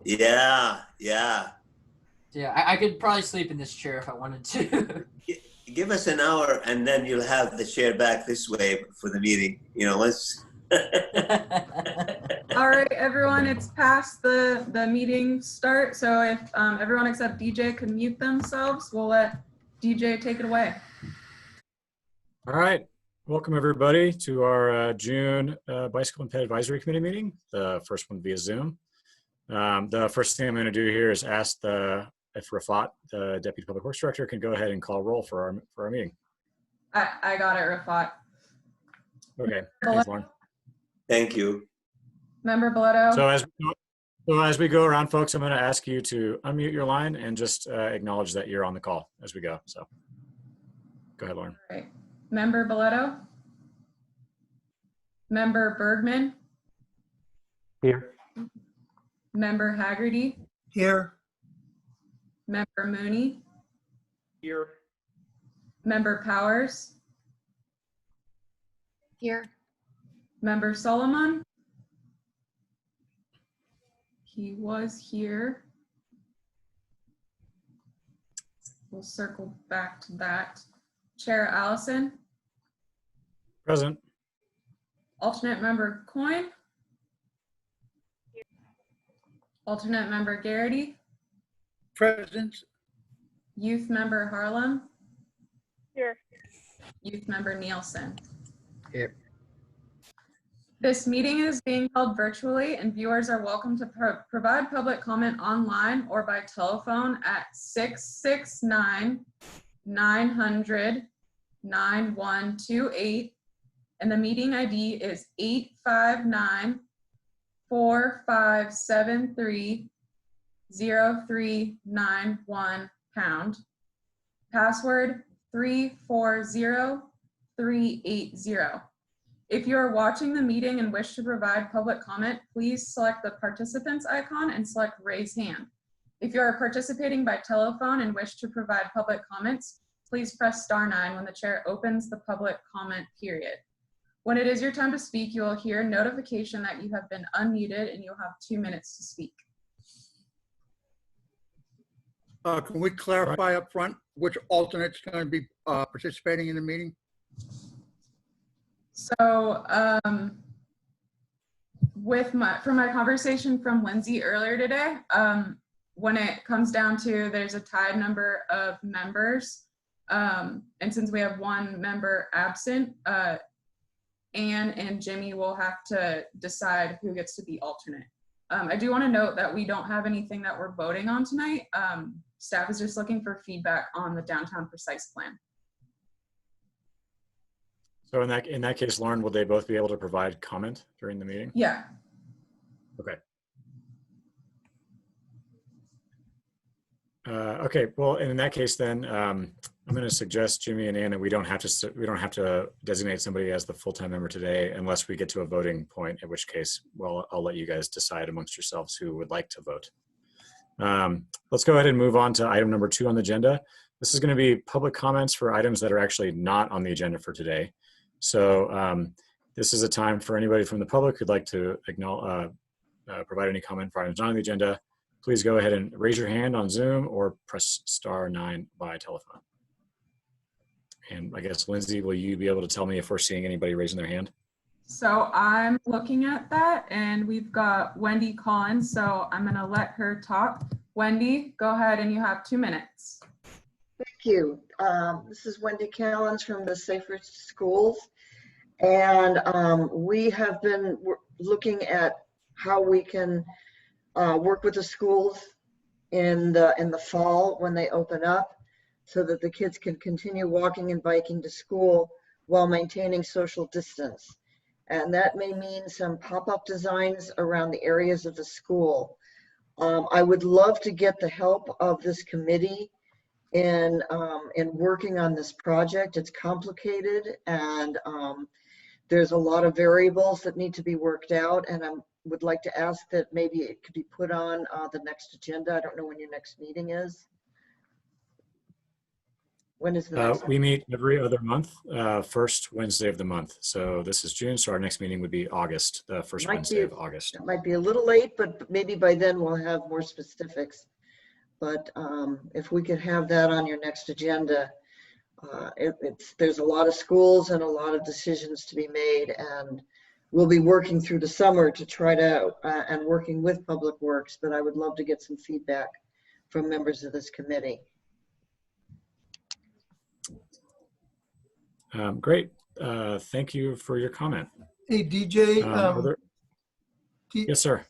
Yeah, yeah. Yeah, I could probably sleep in this chair if I wanted to. Give us an hour and then you'll have the chair back this way for the meeting. Let's. All right, everyone, it's past the meeting start. So if everyone except DJ could mute themselves, we'll let DJ take it away. All right. Welcome, everybody, to our June Bicycle and Pet Advisory Committee meeting, the first one via Zoom. The first thing I'm going to do here is ask if Rafat, the Deputy Public Works Director, can go ahead and call roll for our meeting. I got it, Rafat. Okay. Thanks, Lauren. Thank you. Member Boletto. So as we go around, folks, I'm going to ask you to unmute your line and just acknowledge that you're on the call as we go. So go ahead, Lauren. All right. Member Boletto. Member Bergman. Here. Member Haggerty. Here. Member Mooney. Here. Member Powers. Here. Member Solomon. He was here. We'll circle back to that. Chair Allison. Present. Alternate member Coyne. Alternate member Garrity. Present. Youth member Harlem. Here. Youth member Nielsen. Here. This meeting is being held virtually and viewers are welcome to provide public comment online or by telephone at 669-900-9128. And the meeting ID is 859-4573-0391#. Password 340380. If you are watching the meeting and wish to provide public comment, please select the participants icon and select raise hand. If you are participating by telephone and wish to provide public comments, please press *9 when the chair opens the public comment period. When it is your time to speak, you will hear a notification that you have been unmuted and you'll have 2 minutes to speak. Can we clarify up front which alternate's going to be participating in the meeting? So from my conversation from Lindsay earlier today, when it comes down to there's a tied number of members, and since we have one member absent, Anne and Jimmy will have to decide who gets to be alternate. I do want to note that we don't have anything that we're voting on tonight. Staff is just looking for feedback on the downtown precise plan. So in that case, Lauren, will they both be able to provide comment during the meeting? Yeah. Okay. Okay. Well, in that case, then I'm going to suggest Jimmy and Anna. We don't have to designate somebody as the full-time member today, unless we get to a voting point. In which case, well, I'll let you guys decide amongst yourselves who would like to vote. Let's go ahead and move on to item number 2 on the agenda. This is going to be public comments for items that are actually not on the agenda for today. So this is a time for anybody from the public who'd like to provide any comment for items not on the agenda. Please go ahead and raise your hand on Zoom or press *9 by telephone. And I guess, Lindsay, will you be able to tell me if we're seeing anybody raising their hand? So I'm looking at that and we've got Wendy Collins. So I'm going to let her talk. Wendy, go ahead and you have 2 minutes. Thank you. This is Wendy Collins from the Safer Schools. And we have been looking at how we can work with the schools in the fall when they open up so that the kids can continue walking and biking to school while maintaining social distance. And that may mean some pop-up designs around the areas of the school. I would love to get the help of this committee in working on this project. It's complicated and there's a lot of variables that need to be worked out, and I would like to ask that maybe it could be put on the next agenda. I don't know when your next meeting is. When is the next? We meet every other month, first Wednesday of the month. So this is June, so our next meeting would be August, the first Might Wednesday be- of August. It might be a little late, but maybe by then we'll have more specifics. But if we could have that on your next agenda, there's a lot of schools and a lot of decisions to be made, and we'll be working through the summer to try to, and working with Public Works, but I would love to get some feedback from members of this committee. Great. Thank you for your comment. Hey, DJ. Yes, sir.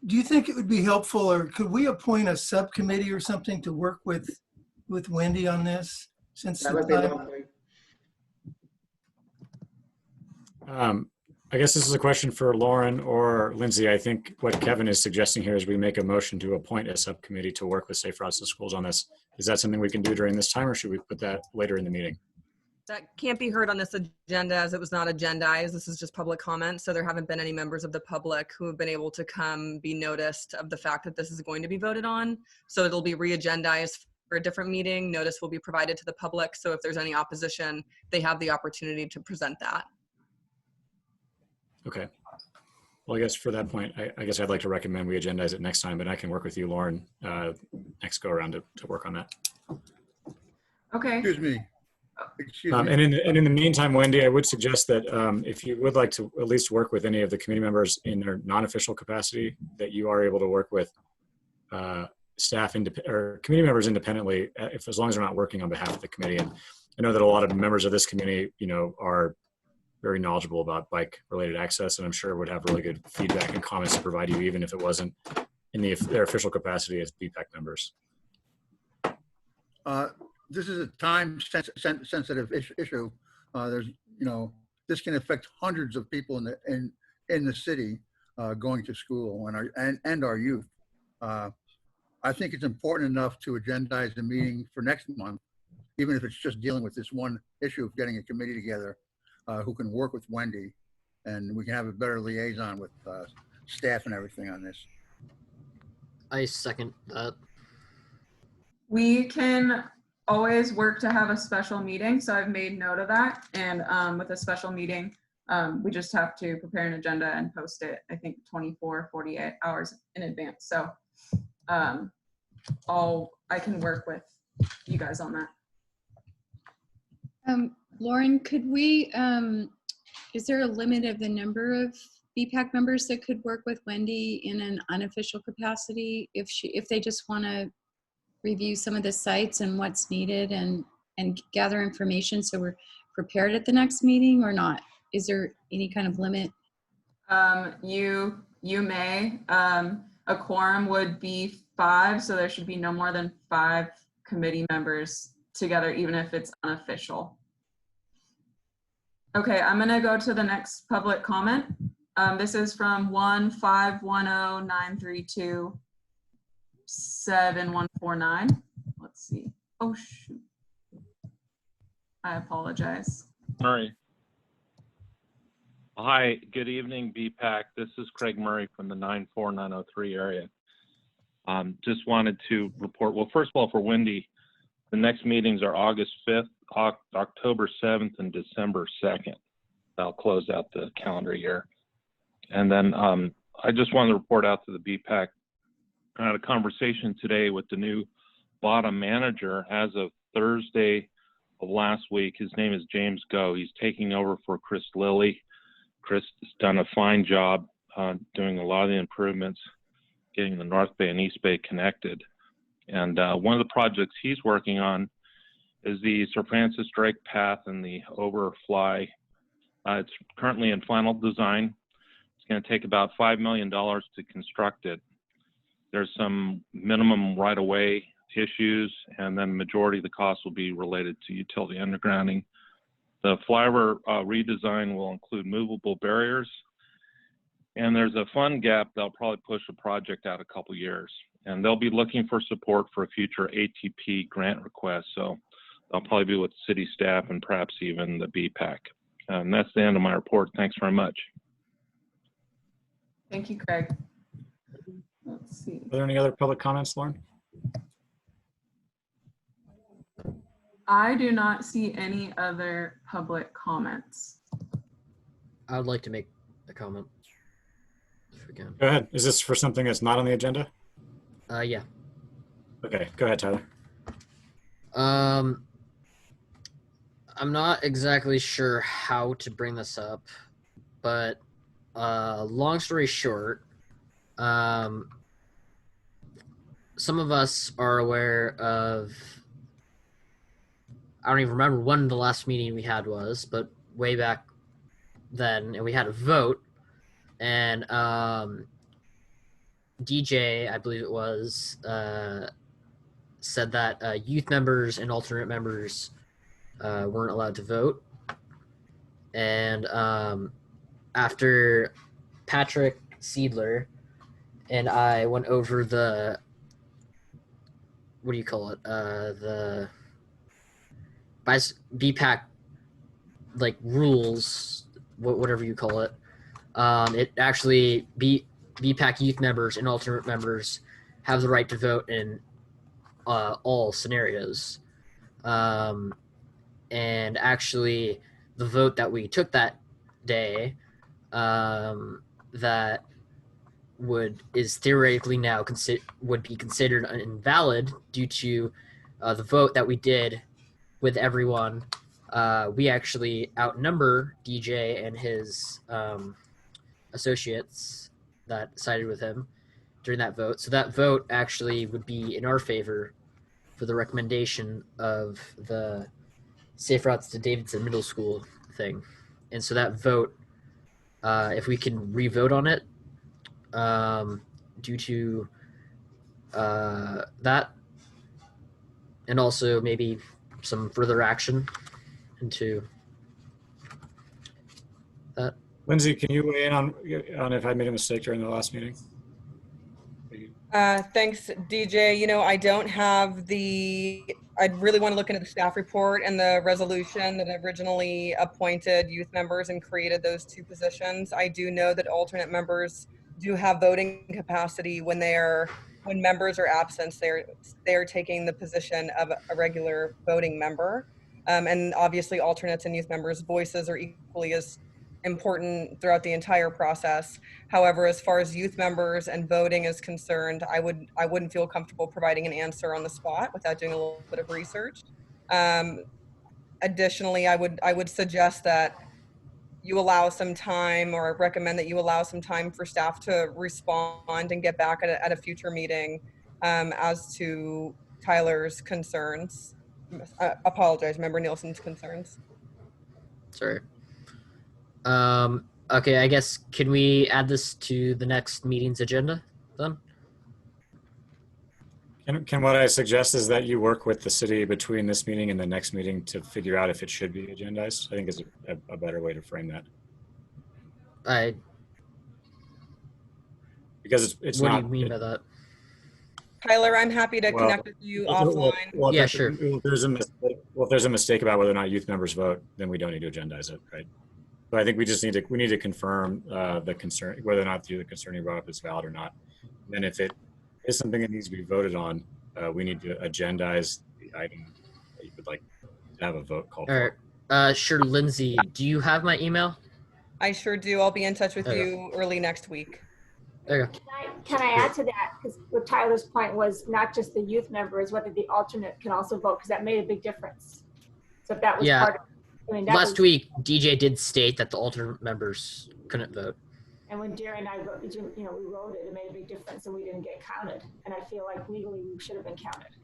Do you think it would be helpful, or could we appoint a subcommittee or something to work with Wendy on this? Since That would be lovely. I guess this is a question for Lauren or Lindsay. I think what Kevin is suggesting here is we make a motion to appoint a subcommittee to work with Safe Routes to Schools on this. Is that something we can do during this time, or should we put that later in the meeting? That can't be heard on this agenda, as it was not agendized. This is just public comment. So there haven't been any members of the public who have been able to come be noticed of the fact that this is going to be voted on. So it'll be re-agendized for a different meeting. Notice will be provided to the public. So if there's any opposition, they have the opportunity to present that. Okay. Well, I guess for that point, I guess I'd like to recommend we agendize it next time, but I can work with you, Lauren, next go around to work on that. Okay. Excuse me. Excuse me. And in the meantime, Wendy, I would suggest that if you would like to at least work with any of the committee members in their non-official capacity, that you are able to work with staff or committee members independently, as long as they're not working on behalf of the committee. And I know that a lot of members of this committee, are very knowledgeable about bike-related access, and I'm sure would have really good feedback and comments to provide you, even if it wasn't in their official capacity as BPAC members. This is a time-sensitive issue. There's, this can affect hundreds of people in the city going to school and our youth. I think it's important enough to agendize the meeting for next month, even if it's just dealing with this one issue of getting a committee together who can work with Wendy, and we can have a better liaison with staff and everything on this. I second that. We can always work to have a special meeting, so I've made note of that. And with a special meeting, we just have to prepare an agenda and post it, I think 24, 48 hours in advance. So I can work with you guys on that. Lauren, could we, is there a limit of the number of BPAC members that could work with Wendy in an unofficial capacity if they just want to review some of the sites and what's needed and gather information so we're prepared at the next meeting, or not? Is there any kind of limit? You may. A quorum would be 5, so there should be no more than 5 committee members together, even if it's unofficial. Okay, I'm gonna go to the next public comment. This is from 15109327149. Let's see. Oh shoot. I apologize. Murray. Hi, good evening, BPAC. This is Craig Murray from the 94903 area. Just wanted to report, well, first of all, for Wendy, the next meetings are August 5th, October 7th, and December 2nd. That'll close out the calendar year. And then I just wanted to report out to the BPAC. I had a conversation today with the new bottom manager as of Thursday of last week. His name is James Go. He's taking over for Chris Lilly. Chris has done a fine job doing a lot of the improvements, getting the North Bay and East Bay connected. And one of the projects he's working on is the Sir Francis Drake Path and the Overfly. It's currently in final design. It's going to take about $5 million to construct it. There's some minimum right-of-way issues, and then the majority of the cost will be related to utility undergrounding. The flyover redesign will include movable barriers, and there's a fund gap that'll probably push the project out a couple years. And they'll be looking for support for a future ATP grant request. So they'll probably be with city staff and perhaps even the BPAC. And that's the end of my report. Thanks very much. Thank you, Craig. Let's see. Are there any other public comments, Lauren? I do not see any other public comments. I would like to make a comment. If we can. Go ahead. Is this for something that's not on the agenda? Yeah. Okay, go ahead, Tyler. I'm not exactly sure how to bring this up, but long story short, some of us are aware of, I don't even remember when the last meeting we had was, but way back then, and we had a vote, and DJ, I believe it was, said that youth members and alternate members weren't allowed to vote. And after Patrick Seidler and I went over the, what do you call it? The BPAC like rules, whatever you call it. It actually BPAC youth members and alternate members have the right to vote in all scenarios. And actually, the vote that we took that day, that is theoretically now would be considered invalid due to the vote that we did with everyone. We actually outnumber DJ and his associates that sided with him during that vote. So that vote actually would be in our favor for the recommendation of the Safe Routes to Davidson Middle School thing. And so that vote, if we can re-vote on it, due to that, and also maybe some further action into that. Lindsay, can you weigh in on if I made a mistake during the last meeting? Thanks, DJ. You know, I don't have I'd really want to look into the staff report and the resolution that originally appointed youth members and created those two positions. I do know that alternate members do have voting capacity when members are absent. They're taking the position of a regular voting member. And obviously alternates and youth members' voices are equally as important throughout the entire process. However, as far as youth members and voting is concerned, I wouldn't feel comfortable providing an answer on the spot without doing a little bit of research. Additionally, I would suggest that you allow some time, or recommend that you allow some time for staff to respond and get back at a future meeting as to Tyler's concerns. I apologize, Member Nielsen's concerns. Sorry. Okay, I guess, can we add this to the next meeting's agenda then? Can what I suggest is that you work with the city between this meeting and the next meeting to figure out if it should be agendized? I think is a better way to frame that. Because it's what not. What do you mean by that? Tyler, I'm happy to connect with you offline. Well, yeah, sure. If there's a mistake about whether or not youth members vote, then we don't need to agendize it, right? But I think we just need to confirm the concern, whether or not the concern you brought up is valid or not. And then if it is something that needs to be voted on, we need to agendize the item that you would like to have a vote called for. All right. Sure, Lindsay, do you have my email? I sure do. I'll be in touch with Okay. you early next week. There you go. Can I add to that? Because what Tyler's point was not just the youth members, whether the alternate can also vote, because that made a big difference. So if that was Yeah. part of, I mean, that Last was, week, DJ did state that the alternate members couldn't vote. and when Darren and I voted, we voted, it made a big difference, and we didn't get counted. And I feel like legally we should have been counted.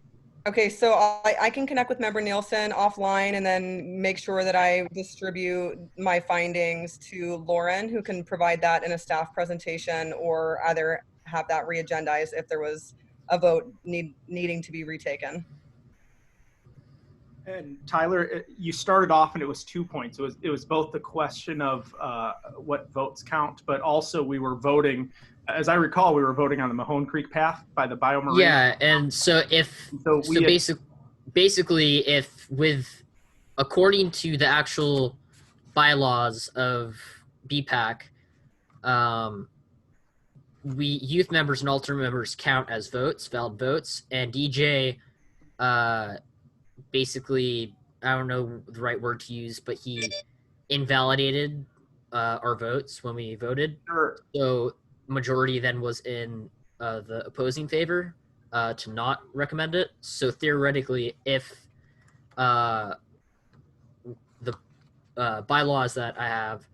Okay, so I can connect with Member Nielsen offline and then make sure that I distribute my findings to Lauren, who can provide that in a staff presentation, or either have that re-agendized if there was a vote needing to be retaken. And Tyler, you started off and it was 2 points. It was both the question of what votes count, but also we were voting, as I recall, we were voting on the Mahone Creek path by the biomarine. Yeah, and so basically, if according to the actual bylaws of BPAC, youth members and alternate members count as valid votes, and DJ basically, I don't know the right word to use, but he invalidated our votes when we voted. Sure. So majority then was in the opposing favor to not recommend it. So theoretically, if the bylaws that I have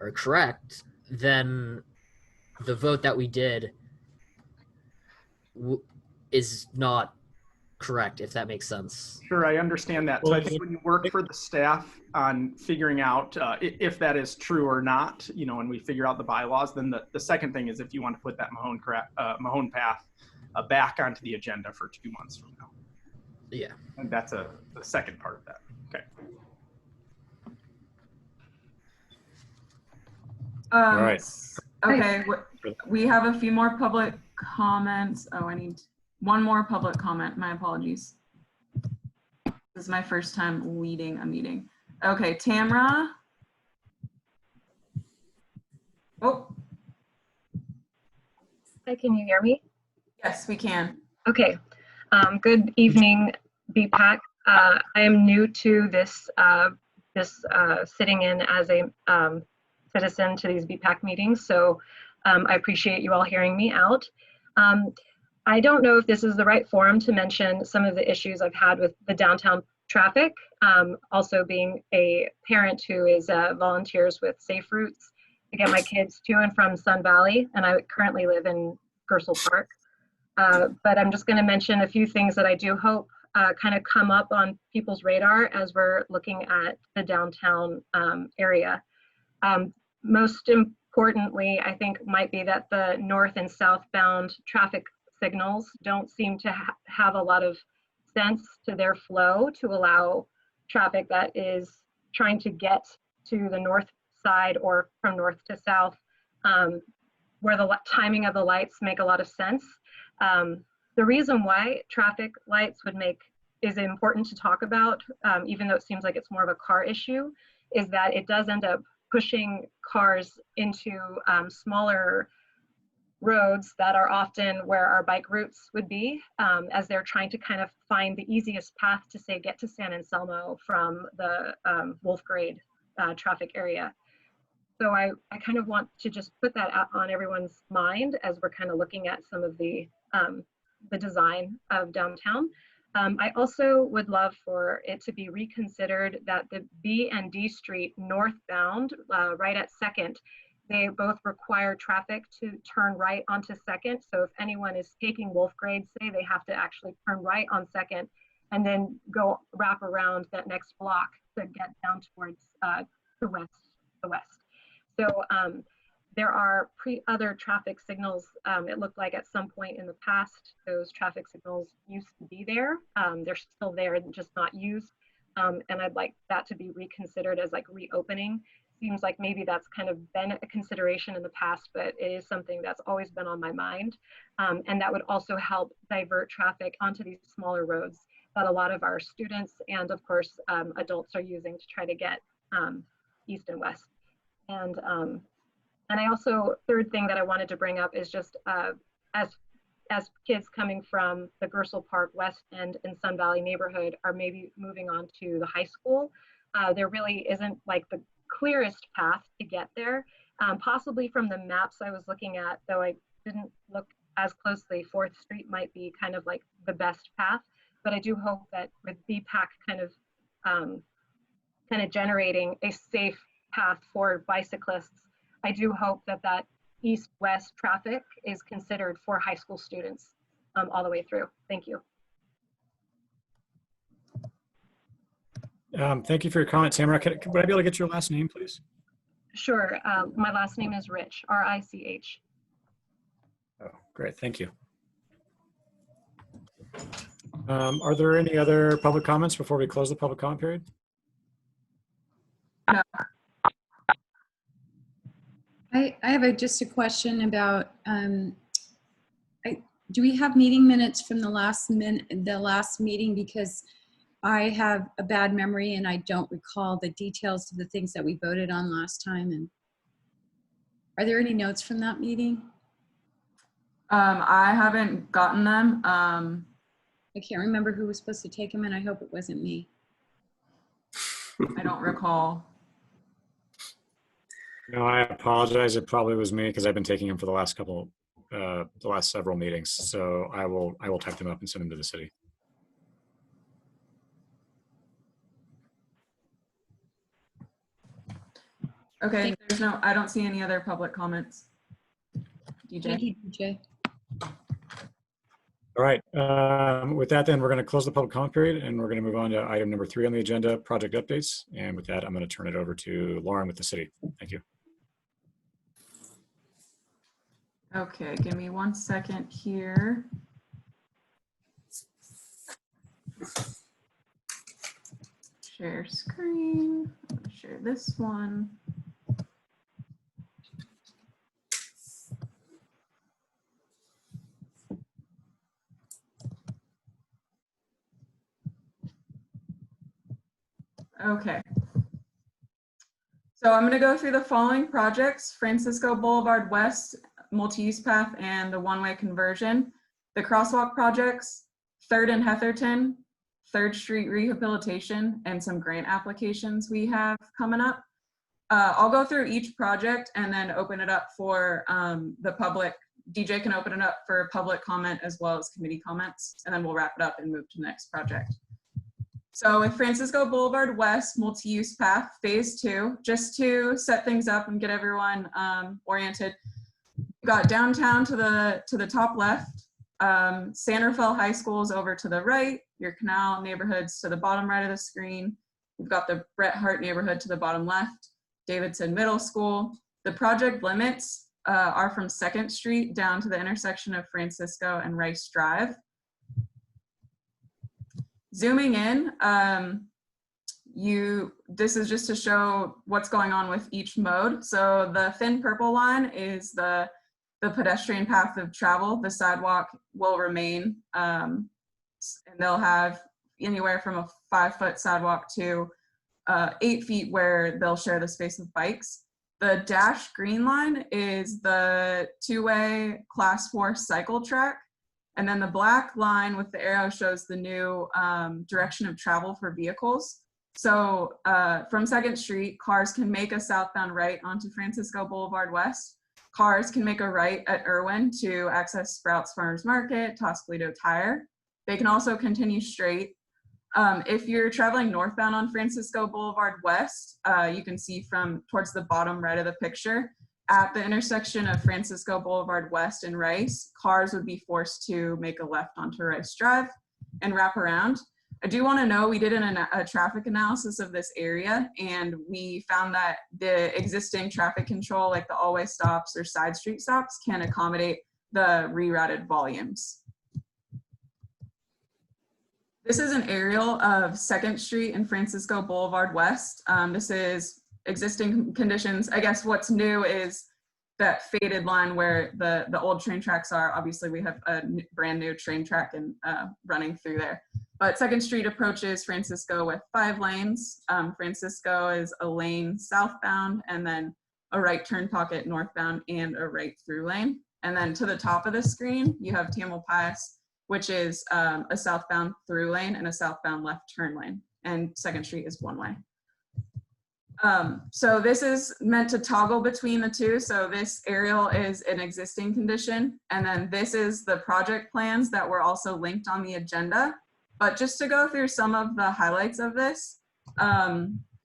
are correct, then the vote that we did is not correct, if that makes sense. Sure, I understand that. So I think when you work for the staff on figuring out if that is true or not, you know, and we figure out the bylaws, then the second thing is if you want to put that Mahone path back onto the agenda for 2 months from now. Yeah. And that's the second part of that. Okay. All right. Okay, we have a few more public comments. Oh, I need one more public comment. My apologies. This is my first time leading a meeting. Okay, Tamra. Oh. Hi, can you hear me? Yes, we can. Okay. Good evening, BPAC. I am new to this sitting in as a citizen to these BPAC meetings, so I appreciate you all hearing me out. I don't know if this is the right forum to mention some of the issues I've had with the downtown traffic. Also being a parent who is volunteers with Safe Routes to get my kids to and from Sun Valley, and I currently live in Gersel Park. But I'm just going to mention a few things that I do hope kind of come up on people's radar as we're looking at the downtown area. Most importantly, I think might be that the north and southbound traffic signals don't seem to have a lot of sense to their flow to allow traffic that is trying to get to the north side or from north to south, where the timing of the lights make a lot of sense. The reason why traffic lights is important to talk about, even though it seems like it's more of a car issue, is that it does end up pushing cars into smaller roads that are often where our bike routes would be, as they're trying to kind of find the easiest path to, say, get to San Anselmo from the Wolfgrade traffic area. So I kind of want to just put that out on everyone's mind as we're kind of looking at some of the design of downtown. I also would love for it to be reconsidered that the B and D Street northbound, right at 2nd, they both require traffic to turn right onto 2nd. So if anyone is taking Wolfgrade, say, they have to actually turn right on 2nd and then go wrap around that next block to get down towards the west. So there are other traffic signals. It looked like at some point in the past, those traffic signals used to be there. They're still there, just not used. And I'd like that to be reconsidered as like reopening. Seems like maybe that's kind of been a consideration in the past, but it is something that's always been on my mind. And that would also help divert traffic onto these smaller roads that a lot of our students and of course adults are using to try to get east and west. And I also, third thing that I wanted to bring up is just as kids coming from the Gersel Park West End and Sun Valley neighborhood are maybe moving on to the high school, there really isn't like the clearest path to get there. Possibly from the maps I was looking at, though I didn't look as closely, 4th Street might be kind of like the best path, but I do hope that with BPAC kind of generating a safe path for bicyclists, I do hope that that east-west traffic is considered for high school students all the way through. Thank you. Thank you for your comment, Tamara. Would I be able to get your last name, please? Sure. My last name is Rich, R-I-C-H. Oh, great. Thank you. Are there any other public comments before we close the public comment period? No. I have just a question about, do we have meeting minutes from the last meeting? Because I have a bad memory and I don't recall the details of the things that we voted on last time. And are there any notes from that meeting? I haven't gotten them. I can't remember who was supposed to take them, and I hope it wasn't me. I don't recall. No, I apologize. It probably was me because I've been taking them for the last several meetings. So I will type them up and send them to the city. Okay, I don't see any other public comments. DJ. Thank you, DJ. All right. With that, then we're going to close the public comment period and we're going to move on to item number 3 on the agenda, project updates. And with that, I'm going to turn it over to Lauren with the city. Thank you. Okay, give me 1 second here. Share screen. I'm gonna share this one. Okay. So I'm going to go through the following projects: Francisco Boulevard West multi-use path and the one-way conversion, the crosswalk projects, 3rd and Heatherton, 3rd Street rehabilitation, and some grant applications we have coming up. I'll go through each project and then open it up for the public. DJ can open it up for public comment as well as committee comments, and then we'll wrap it up and move to the next project. So with Francisco Boulevard West multi-use path, phase 2, just to set things up and get everyone oriented. We've got downtown to the top left, San Rafael High School is over to the right, your Canal neighborhoods to the bottom right of the screen. We've got the Bret Hart neighborhood to the bottom left, Davidson Middle School. The project limits are from 2nd Street down to the intersection of Francisco and Rice Drive. Zooming in, this is just to show what's going on with each mode. So the thin purple line is the pedestrian path of travel. The sidewalk will remain, and they'll have anywhere from a 5-foot sidewalk to 8 feet where they'll share the space with bikes. The dashed green line is the 2-way class 4 cycle track. And then the black line with the arrow shows the new direction of travel for vehicles. So from 2nd Street, cars can make a southbound right onto Francisco Boulevard West. Cars can make a right at Irwin to access Sprouts Farmers Market, Toscalito Tire. They can also continue straight. If you're traveling northbound on Francisco Boulevard West, you can see from towards the bottom right of the picture, at the intersection of Francisco Boulevard West and Rice, cars would be forced to make a left onto Rice Drive and wrap around. I do want to know, we did a traffic analysis of this area, and we found that the existing traffic control, like the all-way stops or side street stops, can accommodate the rerouted volumes. This is an aerial of 2nd Street and Francisco Boulevard West. This is existing conditions. I guess what's new is that faded line where the old train tracks are. Obviously we have a brand new train track and running through there. But 2nd Street approaches Francisco with 5 lanes. Francisco is a lane southbound and then a right turn pocket northbound and a right through lane. And then to the top of the screen, you have Tamalpais, which is a southbound through lane and a southbound left turn lane. And 2nd Street is 1-way. So this is meant to toggle between the two. So this aerial is an existing condition. And then this is the project plans that were also linked on the agenda. But just to go through some of the highlights of this,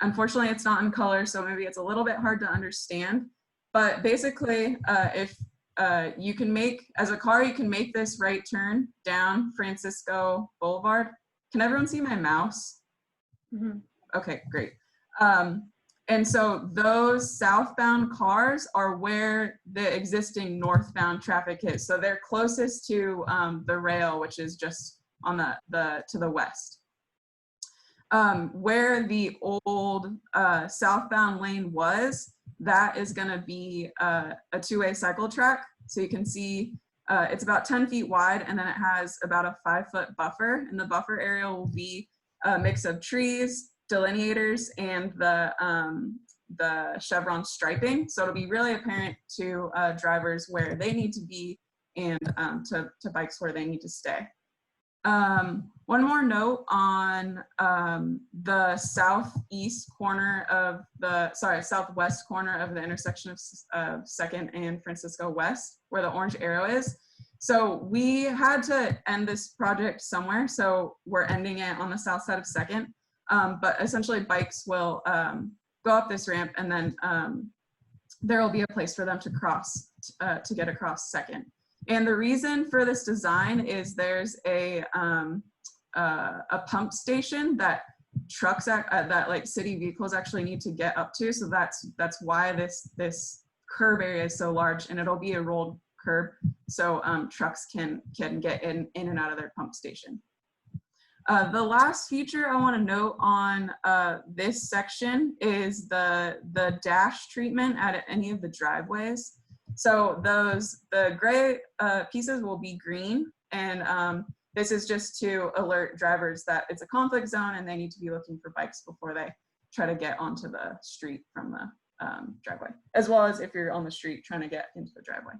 unfortunately it's not in color, so maybe it's a little bit hard to understand. But basically, if you can make, as a car, you can make this right turn down Francisco Boulevard. Can everyone see my mouse? Mm-hmm. Okay, great. And so those southbound cars are where the existing northbound traffic is. So they're closest to the rail, which is just on to the west. Where the old southbound lane was, that is going to be a 2-way cycle track. So you can see it's about 10 feet wide, and then it has about a 5-foot buffer. And the buffer area will be a mix of trees, delineators, and the chevron striping. So it'll be really apparent to drivers where they need to be and to bikes where they need to stay. One more note on the southwest corner of the intersection of 2nd and Francisco West, where the orange arrow is. So we had to end this project somewhere, so we're ending it on the south side of 2nd. But essentially bikes will go up this ramp, and then there will be a place for them to cross to get across 2nd. And the reason for this design is there's a pump station that trucks that like city vehicles actually need to get up to. So that's why this curb area is so large, and it'll be a rolled curb, so trucks can get in and out of their pump station. The last feature I want to note on this section is the dash treatment at any of the driveways. So the gray pieces will be green, and this is just to alert drivers that it's a conflict zone and they need to be looking for bikes before they try to get onto the street from the driveway, as well as if you're on the street trying to get into the driveway.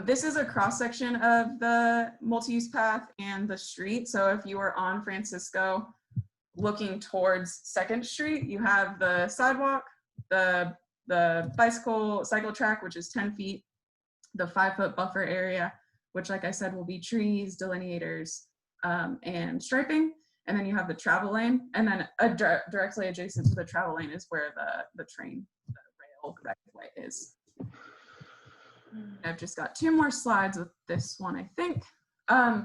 This is a cross section of the multi-use path and the street. So if you are on Francisco looking towards 2nd Street, you have the sidewalk, the cycle track, which is 10 feet, the 5-foot buffer area, which, like I said, will be trees, delineators, and striping. And then you have the travel lane, and then directly adjacent to the travel lane is where the rail right of way is. I've just got 2 more slides with this one, I think.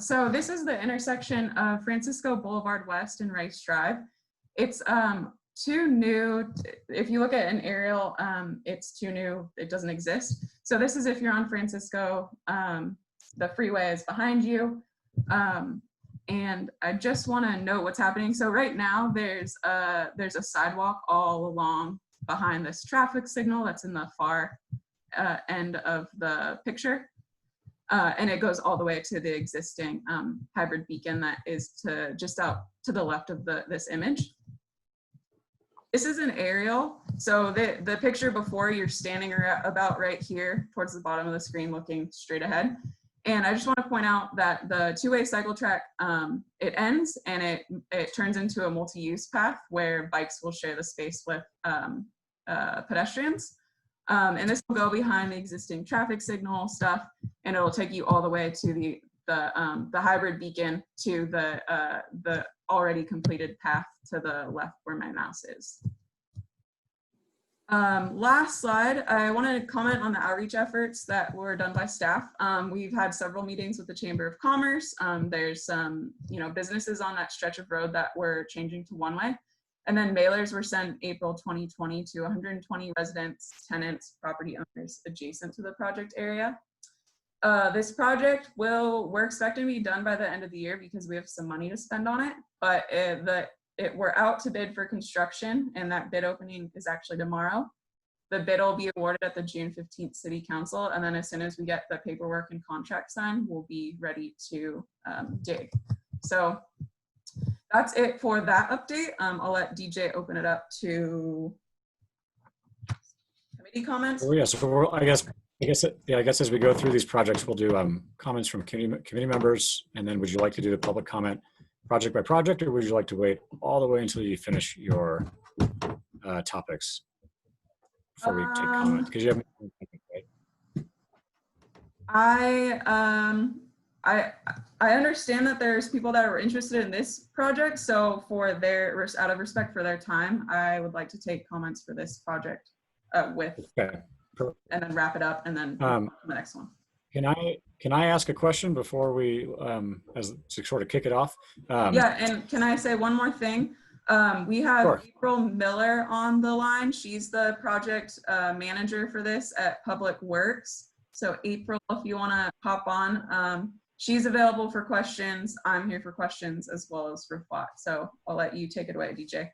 So this is the intersection of Francisco Boulevard West and Rice Drive. It's too new. If you look at an aerial, it's too new. It doesn't exist. So this is if you're on Francisco, the freeway is behind you. And I just want to note what's happening. So right now there's a sidewalk all along behind this traffic signal that's in the far end of the picture. And it goes all the way to the existing hybrid beacon that is just out to the left of this image. This is an aerial. So the picture before, you're standing about right here towards the bottom of the screen looking straight ahead. And I just want to point out that the 2-way cycle track, it ends and it turns into a multi-use path where bikes will share the space with pedestrians. And this will go behind the existing traffic signal stuff, and it'll take you all the way to the hybrid beacon to the already completed path to the left where my mouse is. Last slide, I want to comment on the outreach efforts that were done by staff. We've had several meetings with the Chamber of Commerce. There's some businesses on that stretch of road that were changing to one-way. And then mailers were sent April 2020 to 120 residents, tenants, property owners adjacent to the project area. This project we're expecting to be done by the end of the year because we have some money to spend on it, but we're out to bid for construction, and that bid opening is actually tomorrow. The bid will be awarded at the June 15th City Council, and then as soon as we get the paperwork and contract signed, we'll be ready to dig. So that's it for that update. I'll let DJ open it up to committee comments. Oh yeah, so I guess as we go through these projects, we'll do comments from committee members, and then would you like to do the public comment project by project, or would you like to wait all the way until you finish your topics before we take comment? Because you have, right? I understand that there's people that are interested in this project, so out of respect for their time, I would like to take comments for this project and then wrap it up, and then the next one. Can I ask a question before we, as to sort of kick it off? Yeah, and can I say one more thing? We have Sure. April Miller on the line. She's the project manager for this at Public Works. So April, if you want to hop on, she's available for questions. I'm here for questions as well as Rafat. So I'll let you take it away, DJ.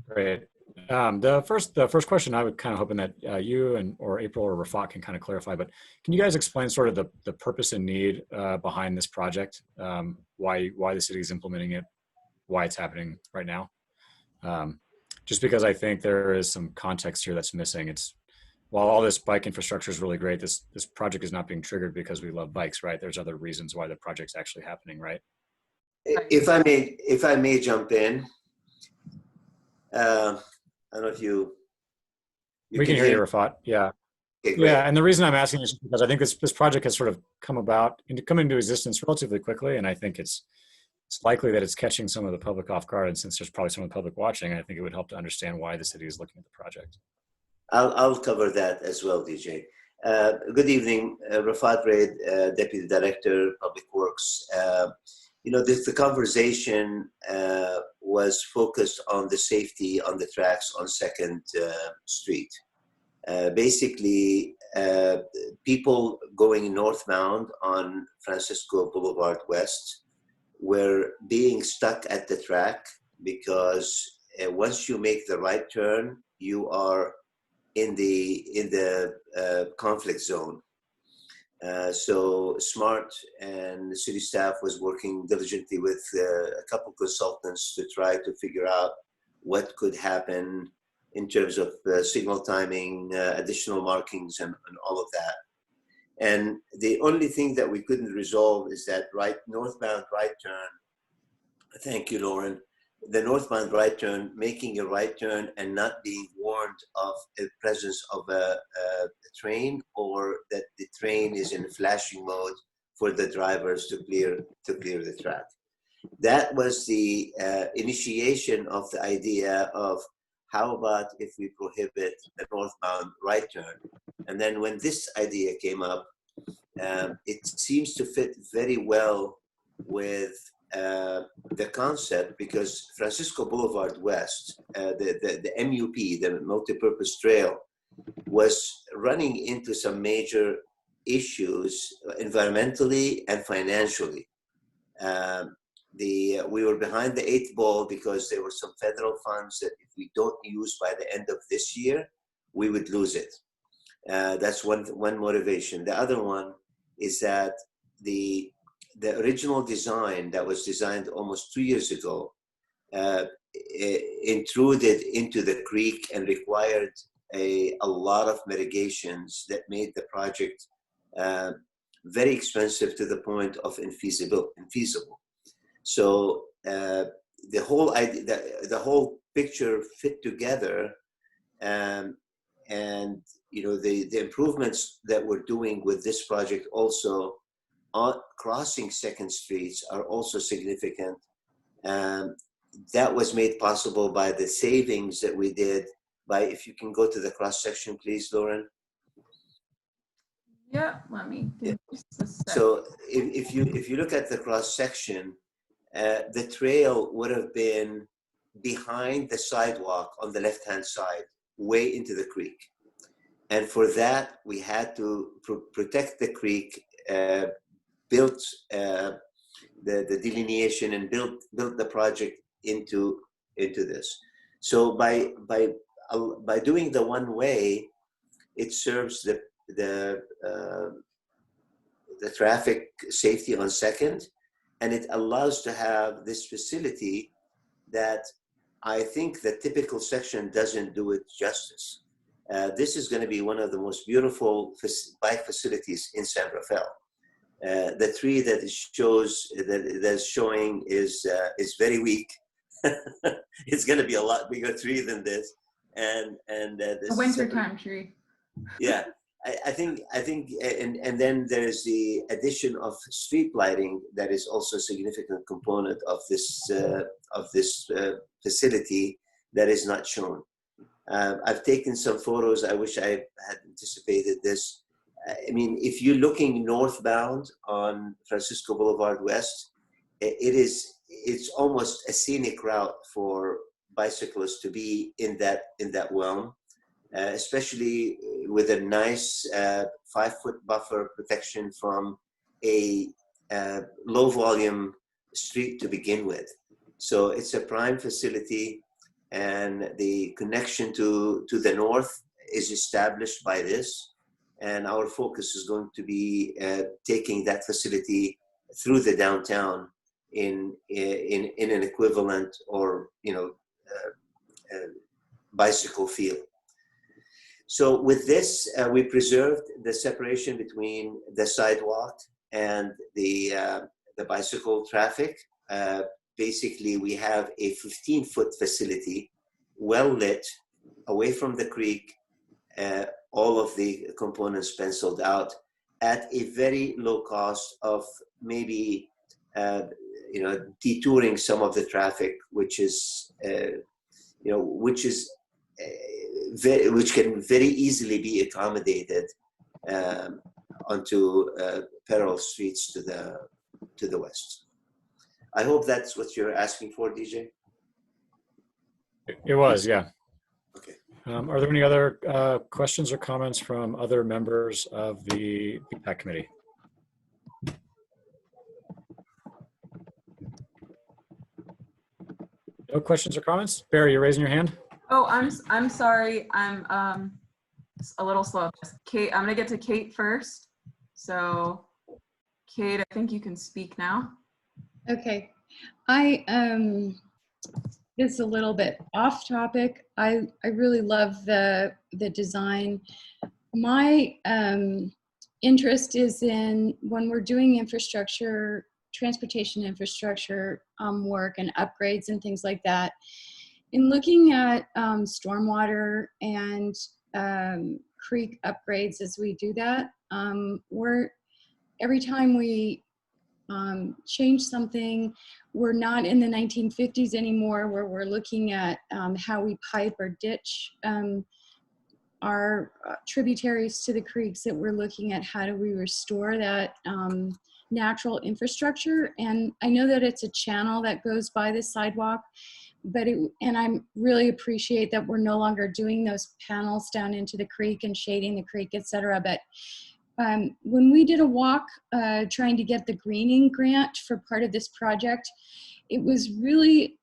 Great. The first question I would kind of hoping that you or April or Rafat can kind of clarify, but can you guys explain sort of the purpose and need behind this project? Why the city is implementing it, why it's happening right now? Just because I think there is some context here that's missing. It's while all this bike infrastructure is really great, this project is not being triggered because we love bikes, right? There's other reasons why the project's actually happening, right? If I may jump in, I don't know if you we can hear you, Rafat. Yeah. Okay, great. Yeah, and the reason I'm asking is because I think this project has sort of come into existence relatively quickly, and I think it's likely that it's catching some of the public off guard. And since there's probably some of the public watching, I think it would help to understand why the city is looking at the project. I'll cover that as well, DJ. Good evening, Rafat Raid, Deputy Director, Public Works. The conversation was focused on the safety on the tracks on 2nd Street. Basically, people going northbound on Francisco Boulevard West were being stuck at the track because once you make the right turn, you are in the conflict zone. So SMART and the city staff was working diligently with a couple consultants to try to figure out what could happen in terms of signal timing, additional markings, and all of that. And the only thing that we couldn't resolve is that northbound right turn. Thank you, Lauren. The northbound right turn, making a right turn and not being warned of the presence of a train, or that the train is in flashing mode for the drivers to clear the track. That was the initiation of the idea of how about if we prohibit the northbound right turn. And then when this idea came up, it seems to fit very well with the concept, because Francisco Boulevard West, the MUP, the multipurpose trail, was running into some major issues environmentally and financially. We were behind the 8th ball because there were some federal funds that if we don't use by the end of this year, we would lose it. That's one motivation. The other one is that the original design that was designed almost 2 years ago intruded into the creek and required a lot of mitigations that made the project very expensive to the point of infeasible. So the whole idea, the whole picture fit together, and the improvements that we're doing with this project also on crossing 2nd Streets are also significant. That was made possible by the savings that we did by, if you can go to the cross section, please, Lauren. Yeah, let me give just a sec. So if you look at the cross section, the trail would have been behind the sidewalk on the left-hand side, way into the creek. And for that, we had to protect the creek, built the delineation, and built the project into this. So by doing the one way, it serves the traffic safety on 2nd, and it allows to have this facility that I think the typical section doesn't do it justice. This is going to be one of the most beautiful bike facilities in San Rafael. The tree that that's showing is very weak. It's going to be a lot bigger tree than this, and this a wintertime tree. Yeah, I think, and then there's the addition of street lighting that is also a significant component of this facility that is not shown. I've taken some photos. I wish I had anticipated this. I mean, if you're looking northbound on Francisco Boulevard West, it's almost a scenic route for bicyclists to be in that realm, especially with a nice 5-foot buffer protection from a low volume street to begin with. So it's a prime facility, and the connection to the north is established by this. And our focus is going to be taking that facility through the downtown in an equivalent or bicycle feel. So with this, we preserved the separation between the sidewalk and the bicycle traffic. Basically, we have a 15-foot facility, well lit, away from the creek, all of the components penciled out at a very low cost of maybe detouring some of the traffic, which can very easily be accommodated onto parallel streets to the west. I hope that's what you're asking for, DJ. It was, yeah. Okay. Are there any other questions or comments from other members of the BPAC committee? No questions or comments? Barry, you're raising your hand? Oh, I'm sorry. I'm a little slow. Kate, I'm gonna get to Kate first. So, Kate, I think you can speak now. Okay. It's a little bit off topic. I really love the design. My interest is in when we're doing infrastructure, transportation infrastructure work and upgrades and things like that. In looking at stormwater and creek upgrades as we do that, every time we change something, we're not in the 1950s anymore, where we're looking at how we pipe or ditch our tributaries to the creeks, that we're looking at how do we restore that natural infrastructure. And I know that it's a channel that goes by the sidewalk, but and I really appreciate that we're no longer doing those panels down into the creek and shading the creek, etc. But when we did a walk trying to get the greening grant for part of this project, it was really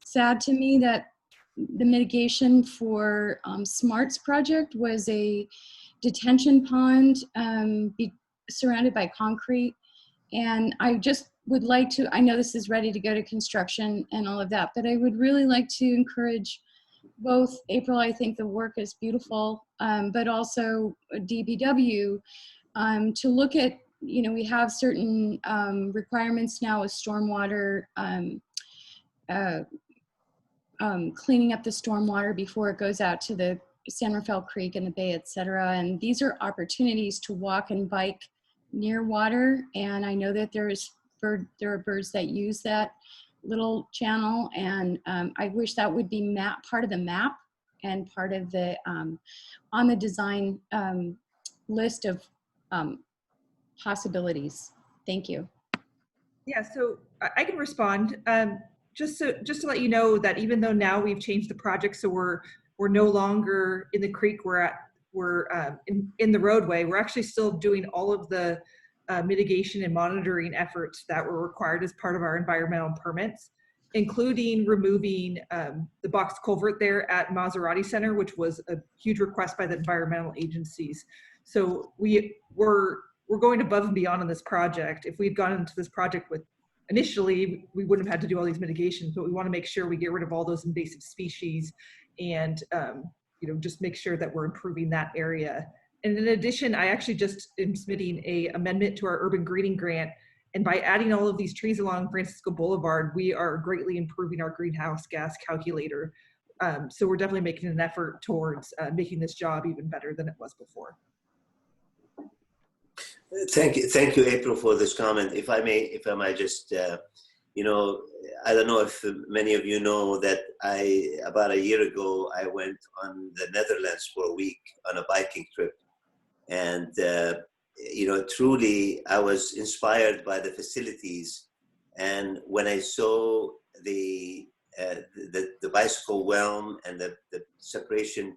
sad to me that the mitigation for SMART's project was a detention pond surrounded by concrete. And I just would like to, I know this is ready to go to construction and all of that, but I would really like to encourage both April, I think the work is beautiful, but also DPW to look at, we have certain requirements now with stormwater, cleaning up the stormwater before it goes out to the San Rafael Creek and the bay, etc. And these are opportunities to walk and bike near water. And I know that there are birds that use that little channel, and I wish that would be part of the map and part of the on the design list of possibilities. Thank you. Yeah, so I can respond. Just to let you know that even though now we've changed the project, so we're no longer in the creek, we're in the roadway. We're actually still doing all of the mitigation and monitoring efforts that were required as part of our environmental permits, including removing the box culvert there at Maserati Center, which was a huge request by the environmental agencies. So we're going above and beyond on this project. If we'd gone into this project with initially, we wouldn't have had to do all these mitigations, but we want to make sure we get rid of all those invasive species and just make sure that we're improving that area. And in addition, I actually just am submitting a amendment to our urban greening grant. And by adding all of these trees along Francisco Boulevard, we are greatly improving our greenhouse gas calculator. So we're definitely making an effort towards making this job even better than it was before. Thank you, April, for this comment. If I might just, I don't know if many of you know that about a year ago, I went on the Netherlands for a week on a biking trip. And, truly, I was inspired by the facilities. And when I saw the bicycle realm and the separation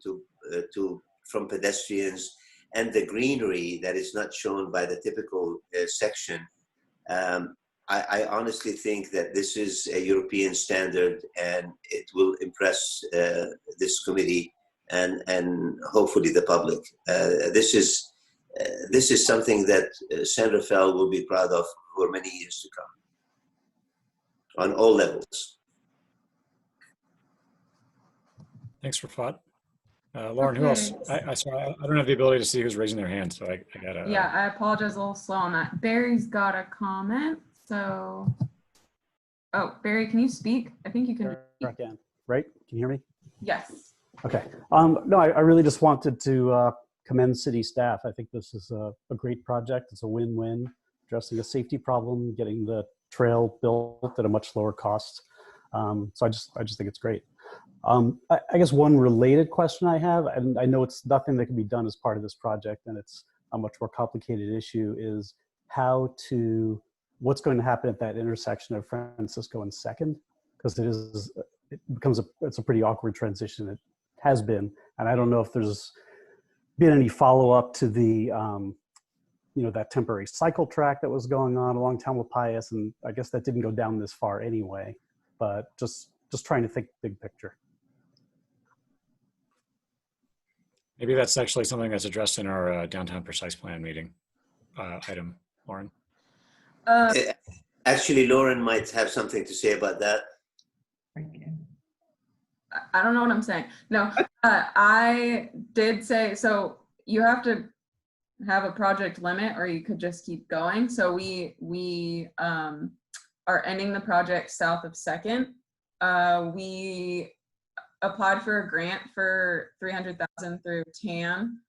from pedestrians and the greenery that is not shown by the typical section, I honestly think that this is a European standard, and it will impress this committee and hopefully the public. This is something that San Rafael will be proud of for many years to come, on all levels. Thanks, Rafat. Lauren, who else? Sorry, I don't have the ability to see who's raising their hand, so I gotta. Yeah, I apologize, a little slow on that. Barry's got a comment, so. Oh, Barry, can you speak? I think you can. Sure, I can. Right? Can you hear me? Yes. Okay. No, I really just wanted to commend city staff. I think this is a great project. It's a win-win, addressing a safety problem, getting the trail built at a much lower cost. So I just think it's great. I guess one related question I have, and I know it's nothing that can be done as part of this project, and it's a much more complicated issue, is what's going to happen at that intersection of Francisco and Second, because it's a pretty awkward transition. It has been, and I don't know if there's been any follow-up to the that temporary cycle track that was going on along Tamalpais, and I guess that didn't go down this far anyway, but just trying to think big picture. Maybe that's actually something that's addressed in our downtown precise plan meeting item, Lauren. Actually, Lauren might have something to say about that. I don't know what I'm saying. No, I did say, so you have to have a project limit or you could just keep going. So we are ending the project south of Second. We applied for a grant for $300,000 through TAM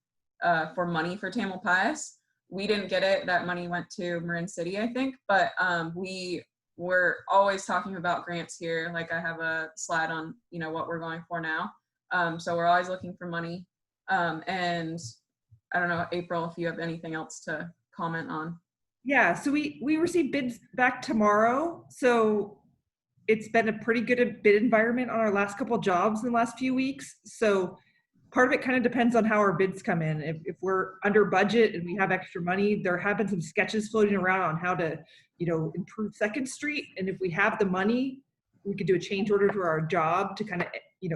for money for Tamalpais. We didn't get it. That money went to Marin City, I think. But we were always talking about grants here. Like I have a slide on, what we're going for now. So we're always looking for money. And I don't know, April, if you have anything else to comment on. Yeah, so we received bids back tomorrow. So it's been a pretty good bid environment on our last couple of jobs in the last few weeks. So part of it kind of depends on how our bids come in. If we're under budget and we have extra money, there have been some sketches floating around on how to, improve Second Street. And if we have the money, we could do a change order to our job to kind of,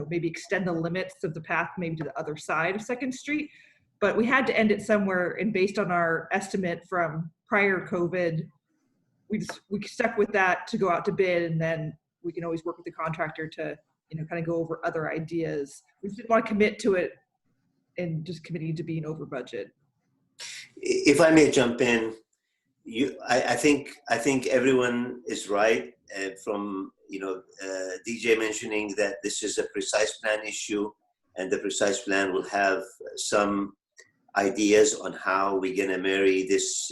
maybe extend the limits of the path maybe to the other side of Second Street. But we had to end it somewhere, and based on our estimate from prior COVID, we stuck with that to go out to bid, and then we can always work with the contractor to, kind of go over other ideas. We just didn't want to commit to it and just committing to being over budget. If I may jump in, I think everyone is right. From DJ mentioning that this is a precise plan issue, and the precise plan will have some ideas on how we're gonna marry this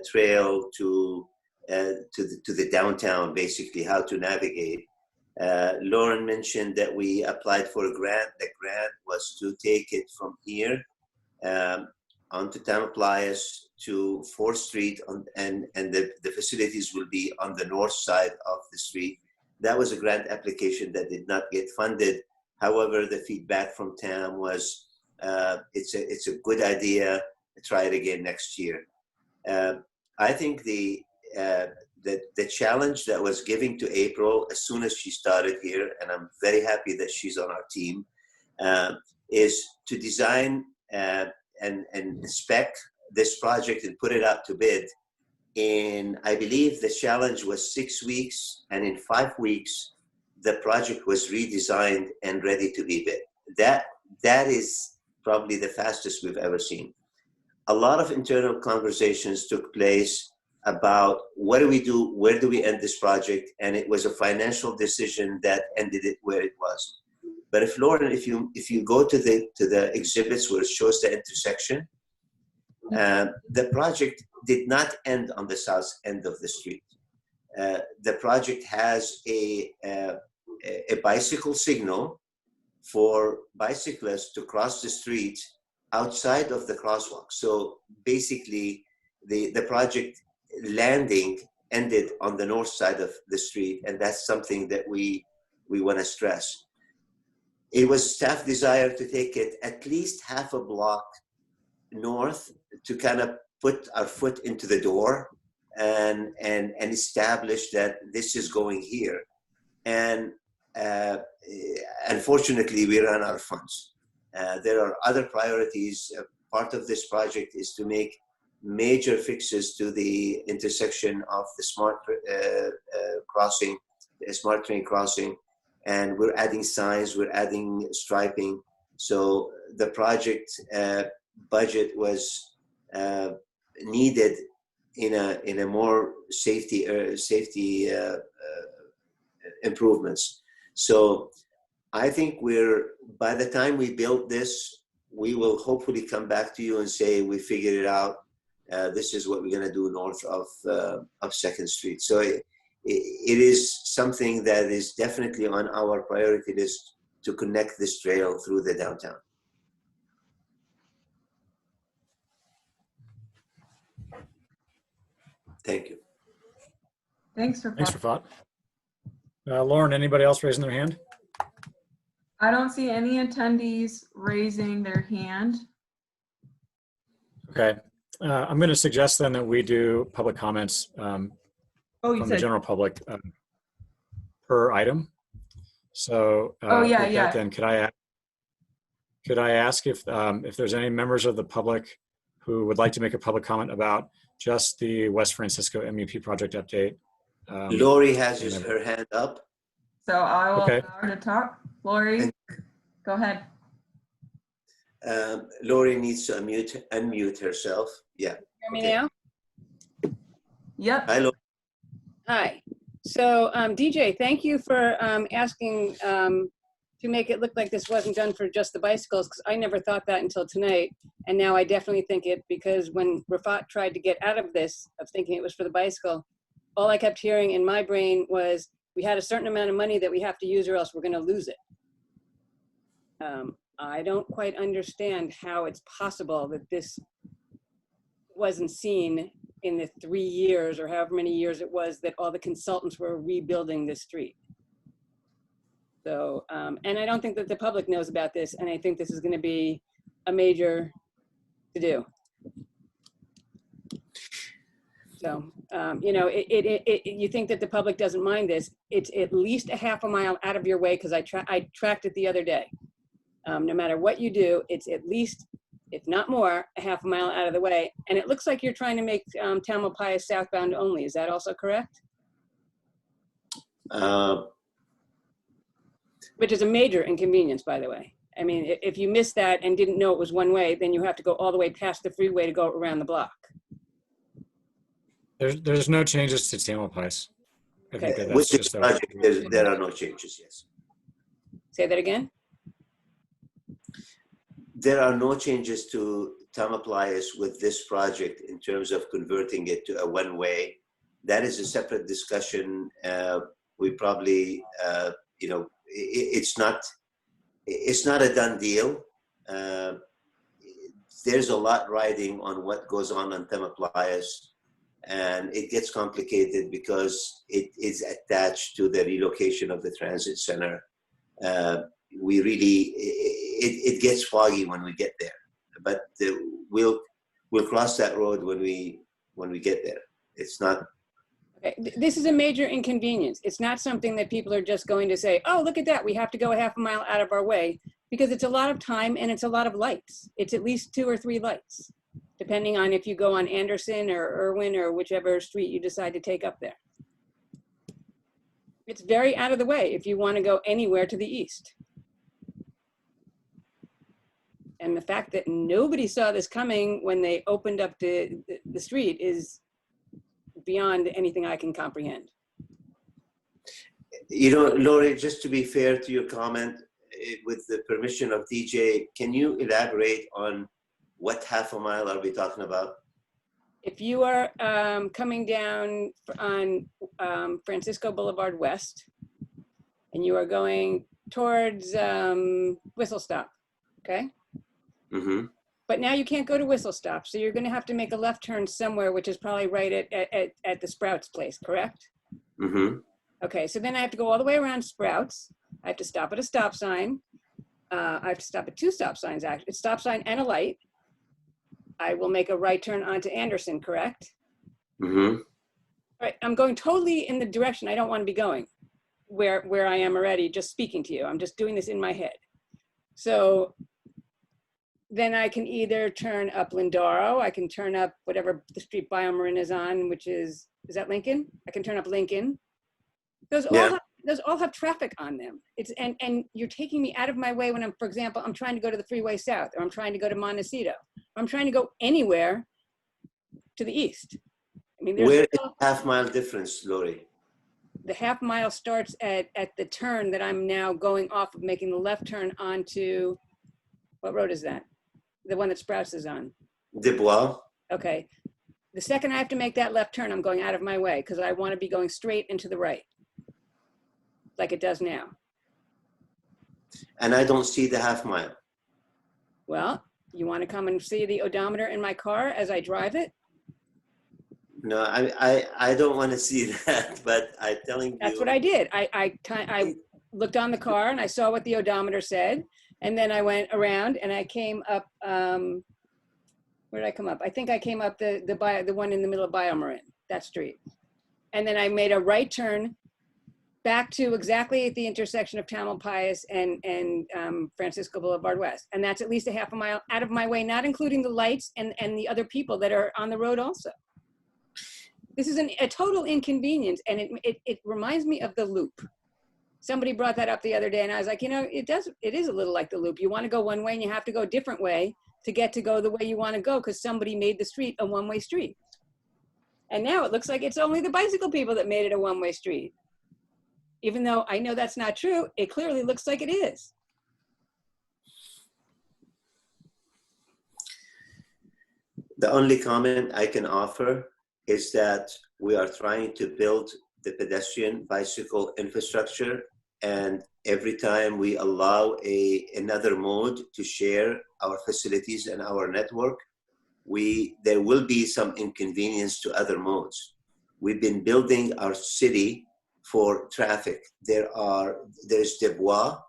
trail to the downtown, basically how to navigate. Lauren mentioned that we applied for a grant. The grant was to take it from here onto Tamalpais to 4th Street, and the facilities will be on the north side of the street. That was a grant application that did not get funded. However, the feedback from TAM was it's a good idea. Try it again next year. I think the challenge that was given to April as soon as she started here, and I'm very happy that she's on our team, is to design and spec this project and put it out to bid. And I believe the challenge was 6 weeks, and in 5 weeks, the project was redesigned and ready to be bid. That is probably the fastest we've ever seen. A lot of internal conversations took place about what do we do, where do we end this project, and it was a financial decision that ended it where it was. But if Lauren, if you go to the exhibits where it shows the intersection, the project did not end on the south end of the street. The project has a bicycle signal for bicyclists to cross the street outside of the crosswalk. So basically, the project landing ended on the north side of the street, and that's something that we want to stress. It was staff desire to take it at least half a block north to kind of put our foot into the door and establish that this is going here. And unfortunately, we ran out of funds. There are other priorities. Part of this project is to make major fixes to the intersection of the smart train crossing, and we're adding signs, we're adding striping. So the project budget was needed in a more safety improvements. So I think by the time we build this, we will hopefully come back to you and say we figured it out. This is what we're going to do north of 2nd Street. So it is something that is definitely on our priority list to connect this trail through the downtown. Thank you. Thanks, Thanks, Rafat. Rafat. Lauren, anybody else raising their hand? I don't see any attendees raising their hand. Okay. I'm going to suggest then that we do public comments from the general public per item. So with that, then could I ask if there's any members of the public who would like to make a public comment about just the West Francisco MUP project update? Lori has her hand up. So I will Okay. allow her to talk. Lori, go ahead. Lori needs to unmute herself. Yeah. Hear me now? Yep. Hi, Lori. Hi. So DJ, thank you for asking to make it look like this wasn't done for just the bicycles, because I never thought that until tonight. And now I definitely think it, because when Rafat tried to get out of this, of thinking it was for the bicycle, all I kept hearing in my brain was, we had a certain amount of money that we have to use or else we're going to lose it. I don't quite understand how it's possible that this wasn't seen in the 3 years or however many years it was that all the consultants were rebuilding this street. So, and I don't think that the public knows about this, and I think this is going to be a major to-do. So, you know, you think that the public doesn't mind this. It's at least a half a mile out of your way, because I tracked it the other day. No matter what you do, it's at least, if not more, a half a mile out of the way. And it looks like you're trying to make Tamalpais southbound only. Is that also correct? Which is a major inconvenience, by the way. I mean, if you missed that and didn't know it was one way, then you have to go all the way past the freeway to go around the block. There's no changes to Tamalpais. I think that's With just this project, there are no changes, yes. Say that again? There are no changes to Tamalpais with this project in terms of converting it to a one-way. That is a separate discussion. We probably, you know, it's not a done deal. There's a lot riding on what goes on Tamalpais, and it gets complicated because it is attached to the relocation of the transit center. We really, it gets foggy when we get there, but we'll cross that road when we get there. It's not. Okay. This is a major inconvenience. It's not something that people are just going to say, oh, look at that, we have to go a half a mile out of our way, because it's a lot of time and it's a lot of lights. It's at least 2 or 3 lights, depending on if you go on Anderson or Irwin or whichever street you decide to take up there. It's very out of the way if you want to go anywhere to the east. And the fact that nobody saw this coming when they opened up the street is beyond anything I can comprehend. You know, Lori, just to be fair to your comment, with the permission of DJ, can you elaborate on what half a mile are we talking about? If you are coming down on Francisco Boulevard West, and you are going towards Whistle Stop, okay? Mm-hmm. But now you can't go to Whistle Stop, so you're going to have to make a left turn somewhere, which is probably right at the Sprouts place, correct? Mm-hmm. Okay, so then I have to go all the way around Sprouts. I have to stop at a stop sign. I have to stop at 2 stop signs, actually, a stop sign and a light. I will make a right turn onto Anderson, correct? Mm-hmm. All right, I'm going totally in the direction I don't want to be going, where I am already, just speaking to you. I'm just doing this in my head. So then I can either turn up Lindaro, I can turn up whatever the street Biomarin is on, which is that Lincoln? I can turn up Lincoln. Those all have those all have traffic on them. And you're taking me out of my way when I'm, for example, I'm trying to go to the freeway south, or I'm trying to go to Montecito, or I'm trying to go anywhere to the east. I mean, there's Where is the half-mile difference, Lori? the half mile starts at the turn that I'm now going off of, making the left turn onto, what road is that? The one that Sprouts is on. Desbois. Okay. The second I have to make that left turn, I'm going out of my way because I want to be going straight and to the right, like it does now. And I don't see the half-mile. Well, you want to come and see the odometer in my car as I drive it? No, I don't want to see that, but I'm telling you. That's what I did. I looked on the car and I saw what the odometer said. And then I went around and I came up, where did I come up? I think I came up the one in the middle of Biomarin, that street. And then I made a right turn back to exactly at the intersection of Tamalpais and Francisco Boulevard West. And that's at least a half a mile out of my way, not including the lights and the other people that are on the road also. This is a total inconvenience, and it reminds me of the loop. Somebody brought that up the other day, and I was like, you know, it is a little like the loop. You want to go one way, and you have to go a different way to go the way you want to go, because somebody made the street a one-way street. And now it looks like it's only the bicycle people that made it a one-way street. Even though I know that's not true, it clearly looks like it is. The only comment I can offer is that we are trying to build the pedestrian bicycle infrastructure, and every time we allow another mode to share our facilities and our network, there will be some inconvenience to other modes. We've been building our city for traffic. There's Desbois,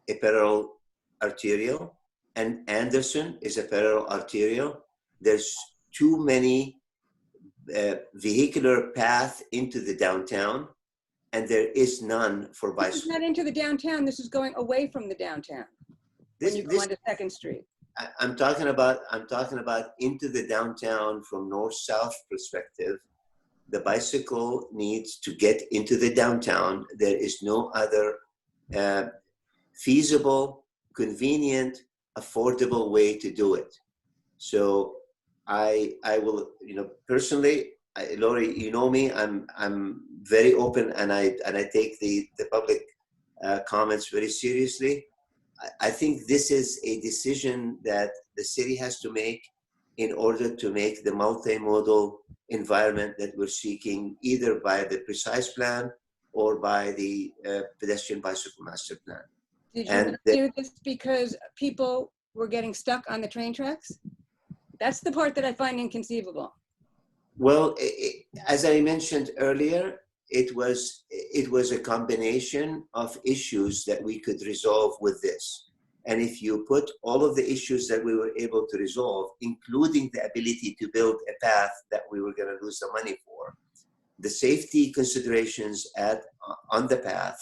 a parallel arterial, and Anderson is a parallel arterial. There's too many vehicular path into the downtown, and there is none for bicycles. This is not into the downtown. This is going away from the downtown. When you go onto 2nd Street. I'm talking about into the downtown from north-south perspective. The bicycle needs to get into the downtown. There is no other feasible, convenient, affordable way to do it. So I will, personally, Lori, you know me, I'm very open, and I take the public comments very seriously. I think this is a decision that the city has to make in order to make the multimodal environment that we're seeking, either by the precise plan or by the pedestrian bicycle master plan. Did you do this because people were getting stuck on the train tracks? That's the part that I find inconceivable. Well, as I mentioned earlier, it was a combination of issues that we could resolve with this. And if you put all of the issues that we were able to resolve, including the ability to build a path that we were going to lose the money for, the safety considerations on the path,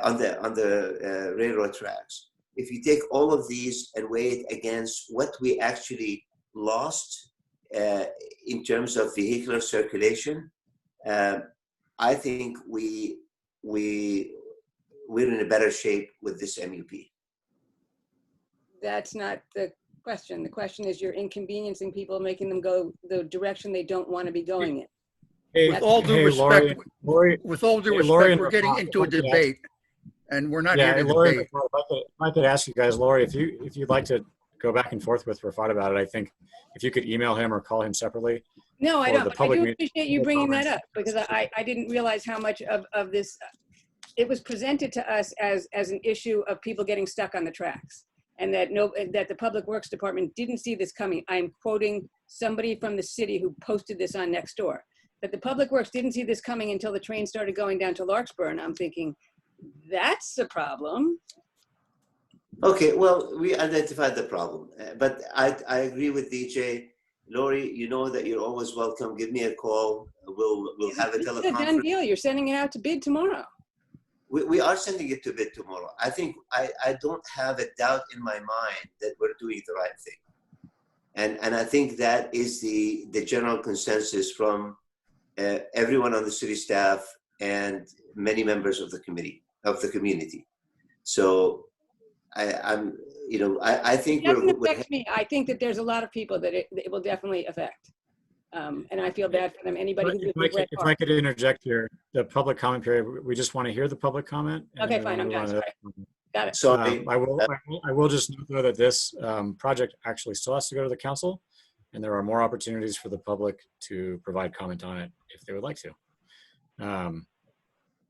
on the railroad tracks, if you take all of these and weigh it against what we actually lost in terms of vehicular circulation, I think we're in a better shape with this MUP. That's not the question. The question is you're inconveniencing people, making them go the direction they don't want to be going in. Hey, with all due respect, Lori, we're getting into a debate, and we're not here to debate. If I could ask you guys, Lori, if you'd like to go back and forth with Rafat about it, I think if you could email him or call him separately. No, I don't. I do appreciate you bringing that up, because I didn't realize how much of this, it was presented to us as an issue of people getting stuck on the tracks, and that the Public Works Department didn't see this coming. I'm quoting somebody from the city who posted this on Nextdoor, that the Public Works didn't see this coming until the train started going down to Larkspur, and I'm thinking, that's a problem. Okay, well, we identified the problem, but I agree with DJ. Lori, you know that you're always welcome. Give me a call. We'll have a teleconference. It's a done deal. You're sending it out to bid tomorrow. We are sending it to bid tomorrow. I think I don't have a doubt in my mind that we're doing the right thing. And I think that is the general consensus from everyone on the city staff, and many members of the community. So I'm, you know, I think It doesn't affect me. I think that there's a lot of people that it will definitely affect. And I feel bad for them. Anybody who If I could interject here, the public comment period, we just want to hear the public comment. Okay, fine, I'm done. Sorry. Got it. So I will just note though that this project actually still has to go to the council, and there are more opportunities for the public to provide comment on it if they would like to.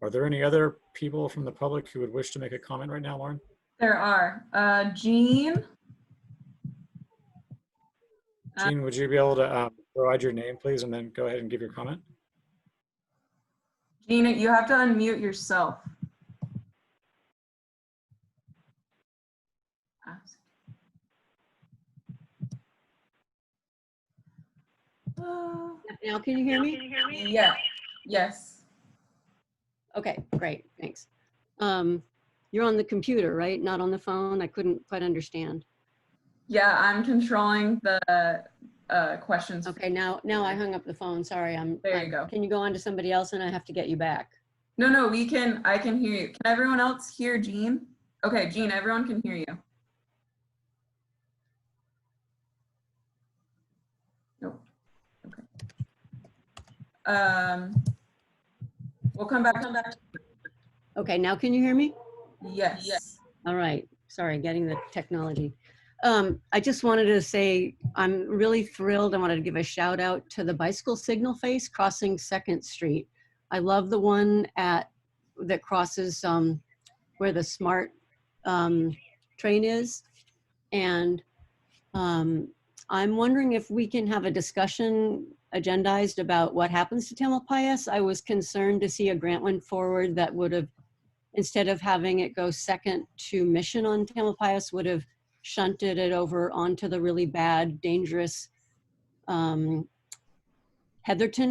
Are there any other people from the public who would wish to make a comment right now, Lauren? There are. Jean? Jean, would you be able to provide your name, please, and then go ahead and give your comment? Jean, you have to unmute yourself. Now, can you hear me? Yeah. Yes. Okay, great. Thanks. You're on the computer, right? Not on the phone? I couldn't quite understand. Yeah, I'm controlling the questions. Okay, now I hung up the phone. Sorry. There you go. Can you go on to somebody else and I have to get you back? No, I can hear you. Can everyone else hear Jean? Okay, Jean, everyone can hear you. Nope. Okay. We'll come back. Okay, now can you hear me? Yes. All right. Sorry, getting the technology. I just wanted to say I'm really thrilled. I wanted to give a shout out to the bicycle signal face crossing 2nd Street. I love the one that crosses where the SMART train is. And I'm wondering if we can have a discussion agendized about what happens to Tamalpais. I was concerned to see a grant went forward that would have, instead of having it go second to Mission on Tamalpais, would have shunted it over onto the really bad, dangerous Heatherton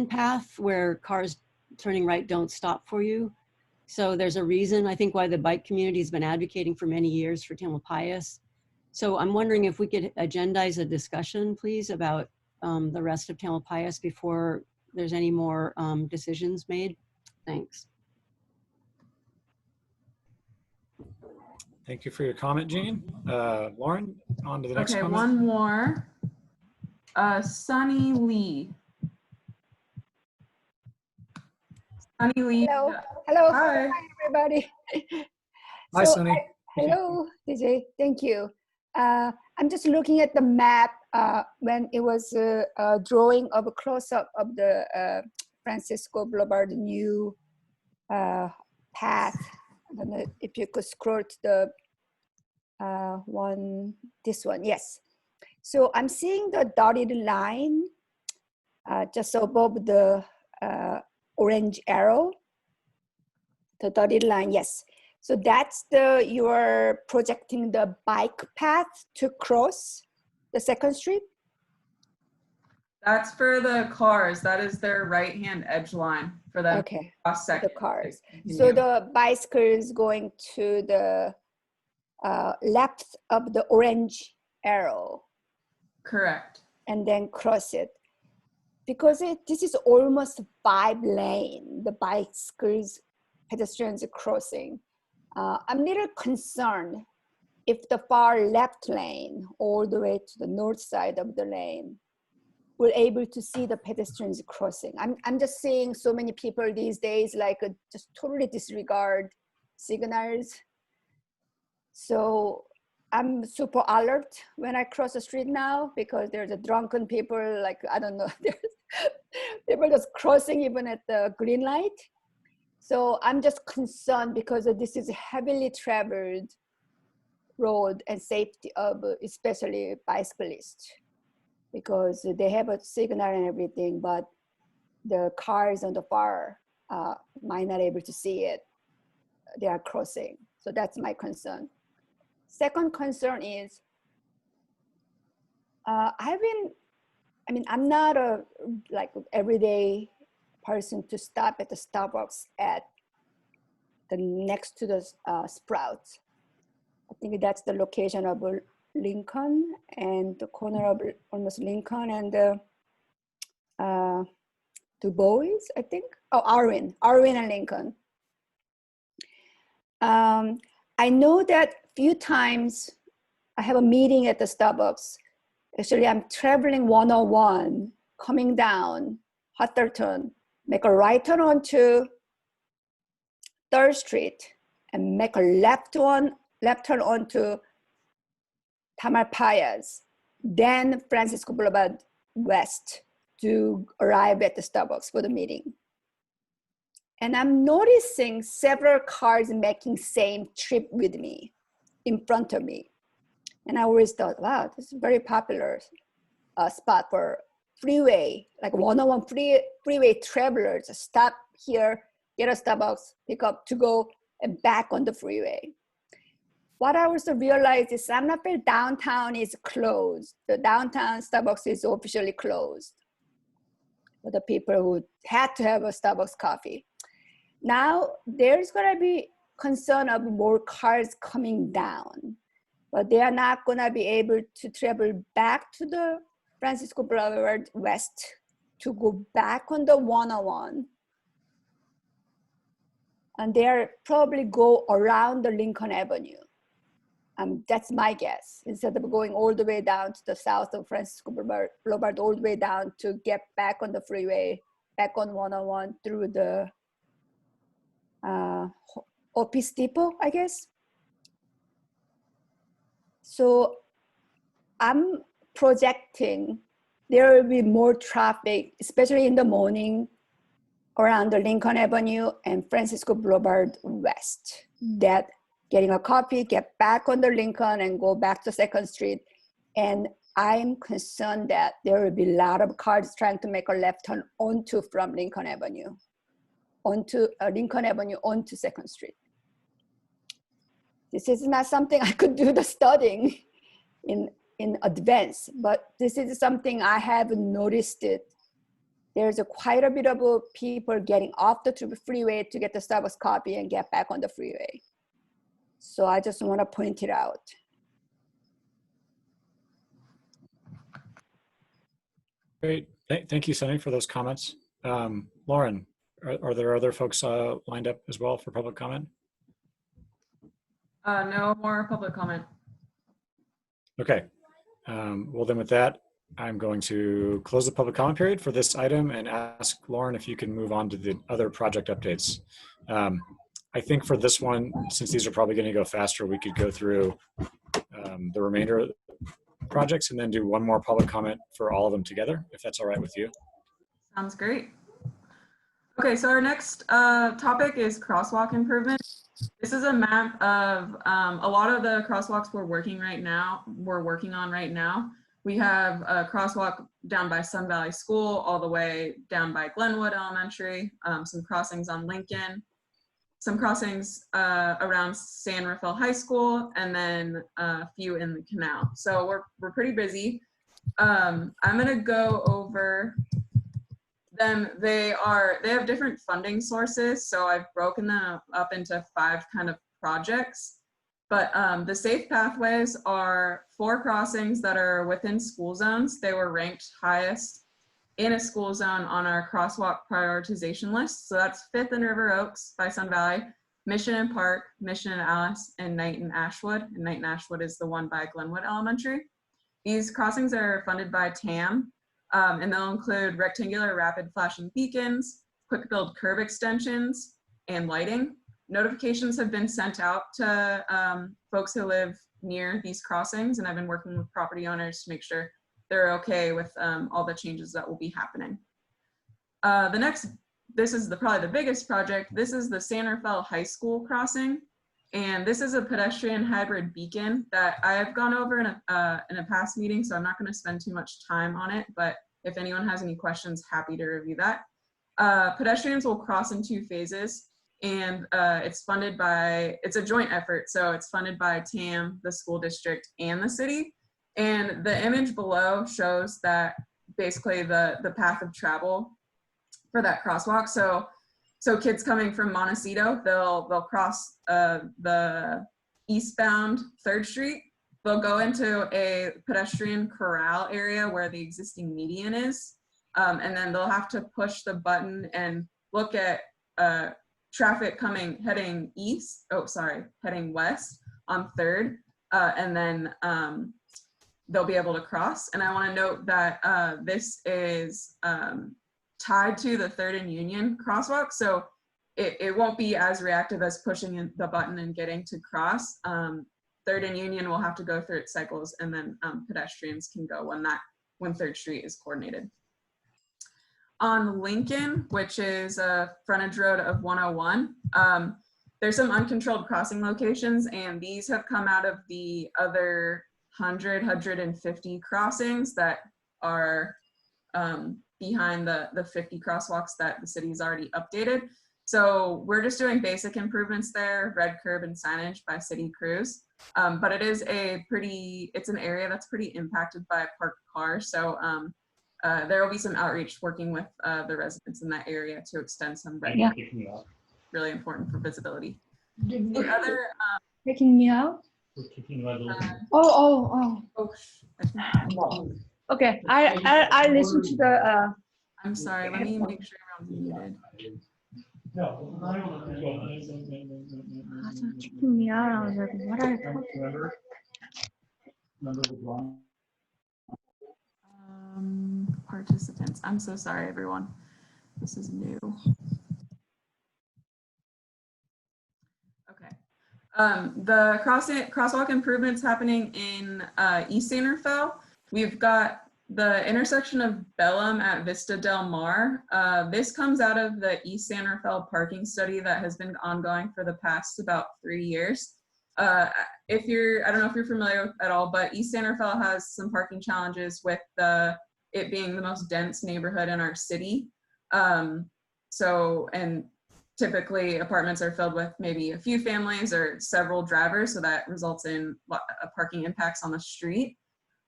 path where cars turning right don't stop for you. So there's a reason, I think, why the bike community has been advocating for many years for Tamalpais. So I'm wondering if we could agendize a discussion, please, about the rest of Tamalpais before there's any more decisions made. Thanks. Thank you for your comment, Jean. Lauren, on to the next comment. One more. Sunny Lee. Sunny Lee. Hello. Hello. Hi. Hi, everybody. Hi, Sunny. Hello, DJ. Thank you. I'm just looking at the map when it was a drawing of a close-up of the Francisco Boulevard new path. I don't know if you could scroll to the this one, yes. So I'm seeing the dotted line just above the orange arrow, the dotted line, yes. So that's you are projecting the bike path to cross the 2nd Street? That's for the cars. That is their right-hand edge line for them. Okay, cross the cars. So the bicycles going to the left of the orange arrow. Correct. And then cross it. Because this is almost 5 lane, the bicycles, pedestrians crossing. I'm a little concerned if the far left lane all the way to the north side of the lane we're able to see the pedestrians crossing. I'm just seeing so many people these days like just totally disregard signals. So I'm super alert when I cross the street now because there's a drunken people, like, I don't know, there's people just crossing even at the green light. So I'm just concerned because this is a heavily traveled road and safety of especially bicyclists, because they have a signal and everything, but the cars on the far might not able to see it. They are crossing. So that's my concern. Second concern is, I'm not a like everyday person to stop at the Starbucks at the next to the Sprouts. I think that's the location of Lincoln and the corner of almost Lincoln and Du Bois, I think. Oh, Arwin and Lincoln. I know that few times I have a meeting at the Starbucks. Actually, I'm traveling 101, coming down Hutterton, make a right turn onto 3rd Street, and make a left turn onto Tamalpayas, then Francisco Boulevard West to arrive at the Starbucks for the meeting. And I'm noticing several cars making same trip with me, in front of me. And I always thought, wow, this is a very popular spot for freeway, like 101 freeway travelers. Stop here, get a Starbucks, pick up to go and back on the freeway. What I also realized is San Rafael downtown is closed. The downtown Starbucks is officially closed for the people who had to have a Starbucks coffee. Now there's gonna be concern of more cars coming down, but they are not gonna be able to travel back to the Francisco Boulevard West to go back on the 101. And they'll probably go around the Lincoln Avenue. That's my guess. Instead of going all the way down to the south of Francisco Boulevard, all the way down to get back on the freeway, back on 101 through the Office Depot, I guess. So I'm projecting there will be more traffic, especially in the morning, around the Lincoln Avenue and Francisco Boulevard West. That getting a coffee, get back on the Lincoln and go back to 2nd Street. And I'm concerned that there will be a lot of cars trying to make a left turn from Lincoln Avenue, onto 2nd Street. This is not something I could do the studying in advance, but this is something I have noticed it. There's quite a bit of people getting off the freeway to get the Starbucks coffee and get back on the freeway. So I just want to point it out. Great. Thank you, Sunny, for those comments. Lauren, are there other folks lined up as well for public comment? No more public comment. Okay. Well, then with that, I'm going to close the public comment period for this item and ask Lauren if you can move on to the other project updates. I think for this one, since these are probably going to go faster, we could go through the remainder of the projects and then do one more public comment for all of them together, if that's all right with you. Sounds great. Okay, so our next topic is crosswalk improvement. This is a map of a lot of the crosswalks we're working on right now. We have a crosswalk down by Sun Valley School, all the way down by Glenwood Elementary, some crossings on Lincoln, some crossings around San Rafael High School, and then a few in the canal. So we're pretty busy. I'm gonna go over them. They have different funding sources, so I've broken them up into 5 kind of projects. But the safe pathways are 4 crossings that are within school zones. They were ranked highest in a school zone on our crosswalk prioritization list. So that's 5th and River Oaks by Sun Valley, Mission and Park, Mission and Alice, and Knight and Ashwood. And Knight and Ashwood is the one by Glenwood Elementary. These crossings are funded by TAM, and they'll include rectangular rapid flashing beacons, quick build curb extensions, and lighting. Notifications have been sent out to folks who live near these crossings, and I've been working with property owners to make sure they're okay with all the changes that will be happening. This is probably the biggest project. This is the San Rafael High School crossing, and this is a pedestrian hybrid beacon that I have gone over in a past meeting, so I'm not going to spend too much time on it, but if anyone has any questions, happy to review that. Pedestrians will cross in 2 phases. And it's a joint effort. So it's funded by TAM, the school district, and the city. And the image below shows that basically the path of travel for that crosswalk. So kids coming from Montecito, they'll cross the eastbound 3rd Street. They'll go into a pedestrian corral area where the existing median is. and then they'll have to push the button and look at traffic heading west on 3rd, and then they'll be able to cross. And I want to note that this is tied to the 3rd and Union crosswalk, so it won't be as reactive as pushing in the button and getting to cross. 3rd and Union will have to go through its cycles, and then pedestrians can go when 3rd Street is coordinated. On Lincoln, which is a frontage road of 101, there's some uncontrolled crossing locations, and these have come out of the other 150 crossings that are behind the 50 crosswalks that the city's already updated. So we're just doing basic improvements there, red curb and signage by city crews. But it's an area that's pretty impacted by parked cars. So there will be some outreach working with the residents in that area to extend some red curb. Really important for visibility. The other Taking me out? Okay, I listen to the. I'm sorry. Let me make sure everyone's muted. Taking me out. I was like, what are you talking about? Participants. I'm so sorry, everyone. This is new. Okay. The crosswalk improvements happening in East Santa Fe. We've got the intersection of Bellum at Vista Del Mar. This comes out of the East Santa Fe parking study that has been ongoing for the past about 3 years. I don't know if you're familiar with it at all, but East Santa Fe has some parking challenges with it being the most dense neighborhood in our city. And typically apartments are filled with maybe a few families or several drivers, so that results in parking impacts on the street.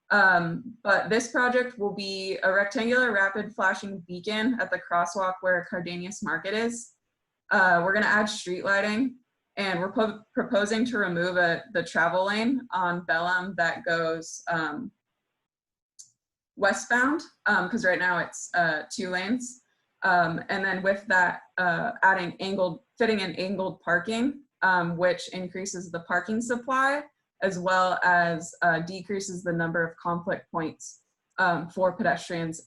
But this project will be a rectangular rapid flashing beacon at the crosswalk where Cardenas Market is. We're going to add street lighting, and we're proposing to remove the travel lane on Bellum that goes westbound, because right now it's 2 lanes. And then with that, fitting in angled parking, which increases the parking supply, as well as decreases the number of conflict points for pedestrians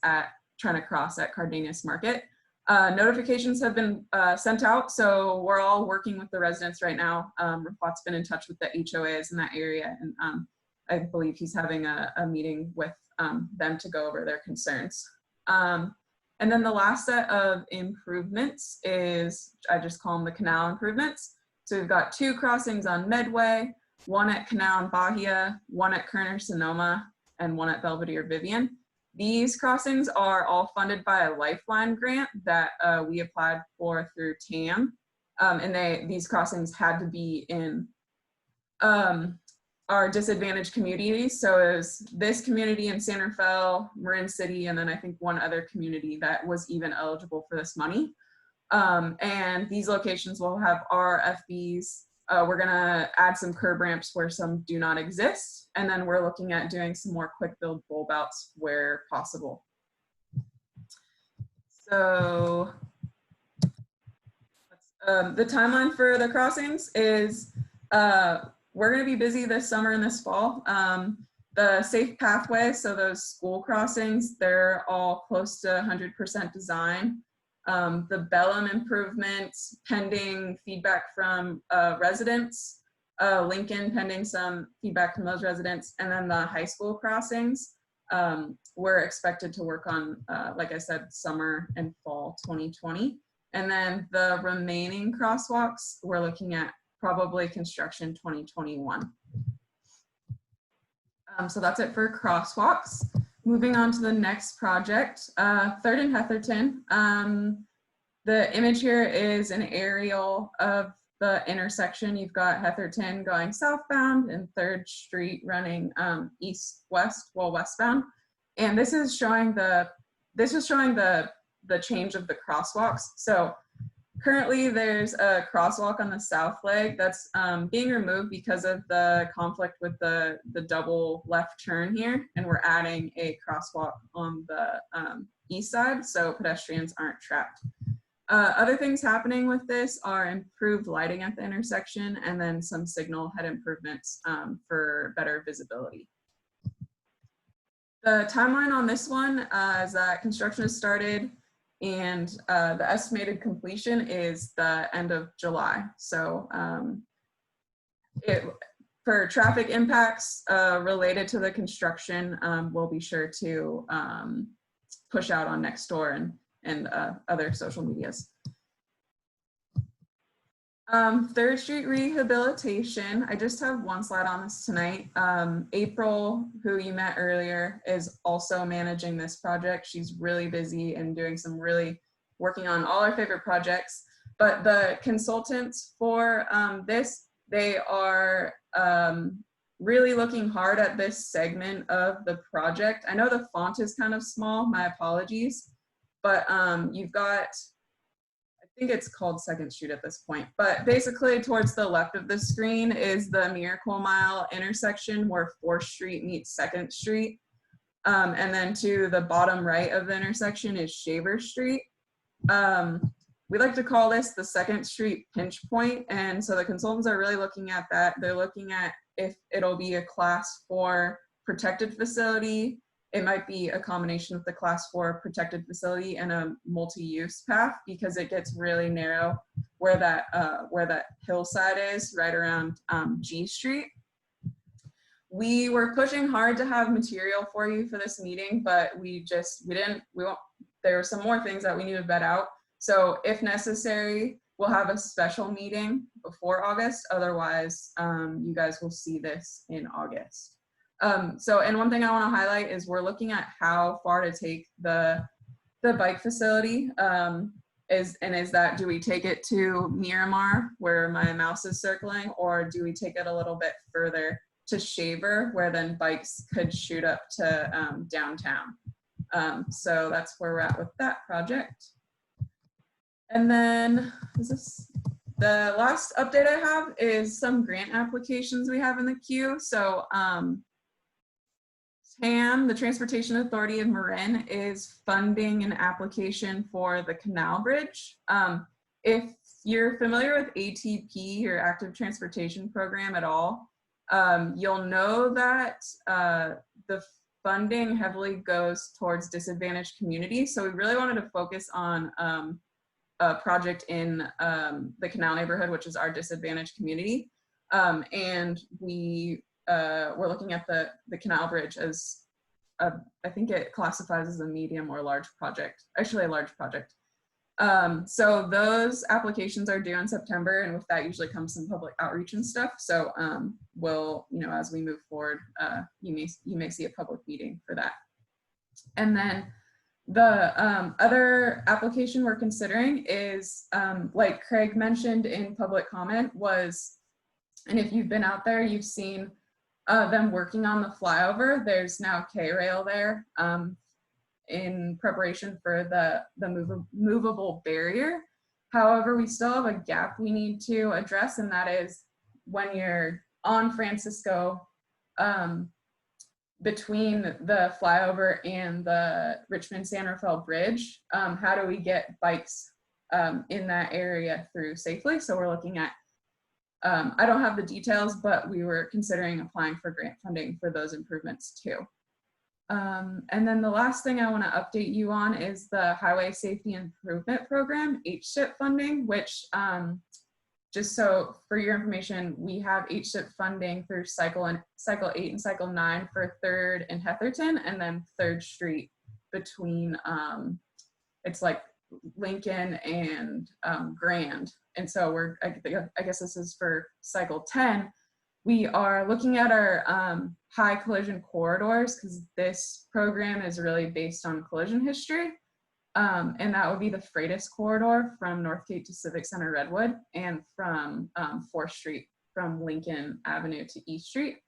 trying to cross at Cardenas Market. Notifications have been sent out, so we're all working with the residents right now. Rafat's been in touch with the HOAs in that area, and I believe he's having a meeting with them to go over their concerns. And then the last set of improvements is, I just call them the canal improvements. So we've got 2 crossings on Medway, 1 at Canal and Bahia, 1 at Kerner Sonoma, and 1 at Belvedere Vivian. These crossings are all funded by a Lifeline grant that we applied for through TAM. And these crossings had to be in our disadvantaged communities. So it was this community in Santa Fe, Marin City, and then I think 1 other community that was even eligible for this money. And these locations will have RFBs. We're gonna add some curb ramps where some do not exist. And then we're looking at doing some more quick build bulb outs where possible. So the timeline for the crossings is we're going to be busy this summer and this fall. The safe pathway, so those school crossings, they're all close to 100% design. The Bellum improvements, pending feedback from residents. Lincoln, pending some feedback from those residents. And then the high school crossings, we're expected to work on, like I said, summer and fall 2020. And then the remaining crosswalks, we're looking at probably construction 2021. So that's it for crosswalks. Moving on to the next project, 3rd and Hetherton. The image here is an aerial of the intersection. You've got Hetherton going southbound and 3rd Street running east-west, well, westbound. And this is showing the change of the crosswalks. So currently there's a crosswalk on the south leg that's being removed because of the conflict with the double left turn here, and we're adding a crosswalk on the east side, so pedestrians aren't trapped. Other things happening with this are improved lighting at the intersection and then some signal head improvements for better visibility. The timeline on this one is that construction has started and the estimated completion is the end of July. So for traffic impacts related to the construction, we'll be sure to push out on Nextdoor and other social medias. 3rd Street rehabilitation, I just have one slide on this tonight. April, who you met earlier, is also managing this project. She's really busy and doing working on all our favorite projects. But the consultants for this, they are really looking hard at this segment of the project. I know the font is kind of small, my apologies, but you've got, I think it's called 2nd Street at this point, but basically towards the left of the screen is the Miracle Mile intersection where 4th Street meets 2nd Street. And then to the bottom right of the intersection is Shaver Street. We like to call this the 2nd Street pinch point. And so the consultants are really looking at that. They're looking at if it'll be a Class 4 protected facility. It might be a combination of the Class 4 protected facility and a multi-use path because it gets really narrow where that hillside is right around G Street. We were pushing hard to have material for you for this meeting, but there were some more things that we needed to vet out. So if necessary, we'll have a special meeting before August. Otherwise, you guys will see this in August. And one thing I want to highlight is we're looking at how far to take the bike facility. Is that, do we take it to Miramar where my mouse is circling, or do we take it a little bit further to Shaver where then bikes could shoot up to downtown? So that's where we're at with that project. And then the last update I have is some grant applications we have in the queue. So TAM, the Transportation Authority of Marin, is funding an application for the canal bridge. If you're familiar with ATP, or Active Transportation Program at all, you'll know that the funding heavily goes towards disadvantaged communities. So we really wanted to focus on a project in the canal neighborhood, which is our disadvantaged community. And we're looking at the canal bridge as I think it classifies as a medium or large project, actually a large project. So those applications are due in September, and with that usually comes some public outreach and stuff. So we'll, as we move forward, you may see a public meeting for that. And then the other application we're considering is, like Craig mentioned in public comment, and if you've been out there, you've seen them working on the flyover. There's now K-rail there in preparation for the movable barrier. However, we still have a gap we need to address, and that is when you're on Francisco, between the flyover and the Richmond San Rafael Bridge, how do we get bikes in that area through safely? So we're looking at, I don't have the details, but we were considering applying for grant funding for those improvements too. And then the last thing I want to update you on is the Highway Safety Improvement Program, HSIP funding, which just so for your information, we have HSIP funding through cycle 8 and cycle 9 for 3rd and Hetherton, and then 3rd Street between, it's like Lincoln and Grand. And so I guess this is for cycle 10. We are looking at our high collision corridors because this program is really based on collision history. And that would be the Freitas corridor from Northgate to Civic Center Redwood, and from 4th Street from Lincoln Avenue to East Street.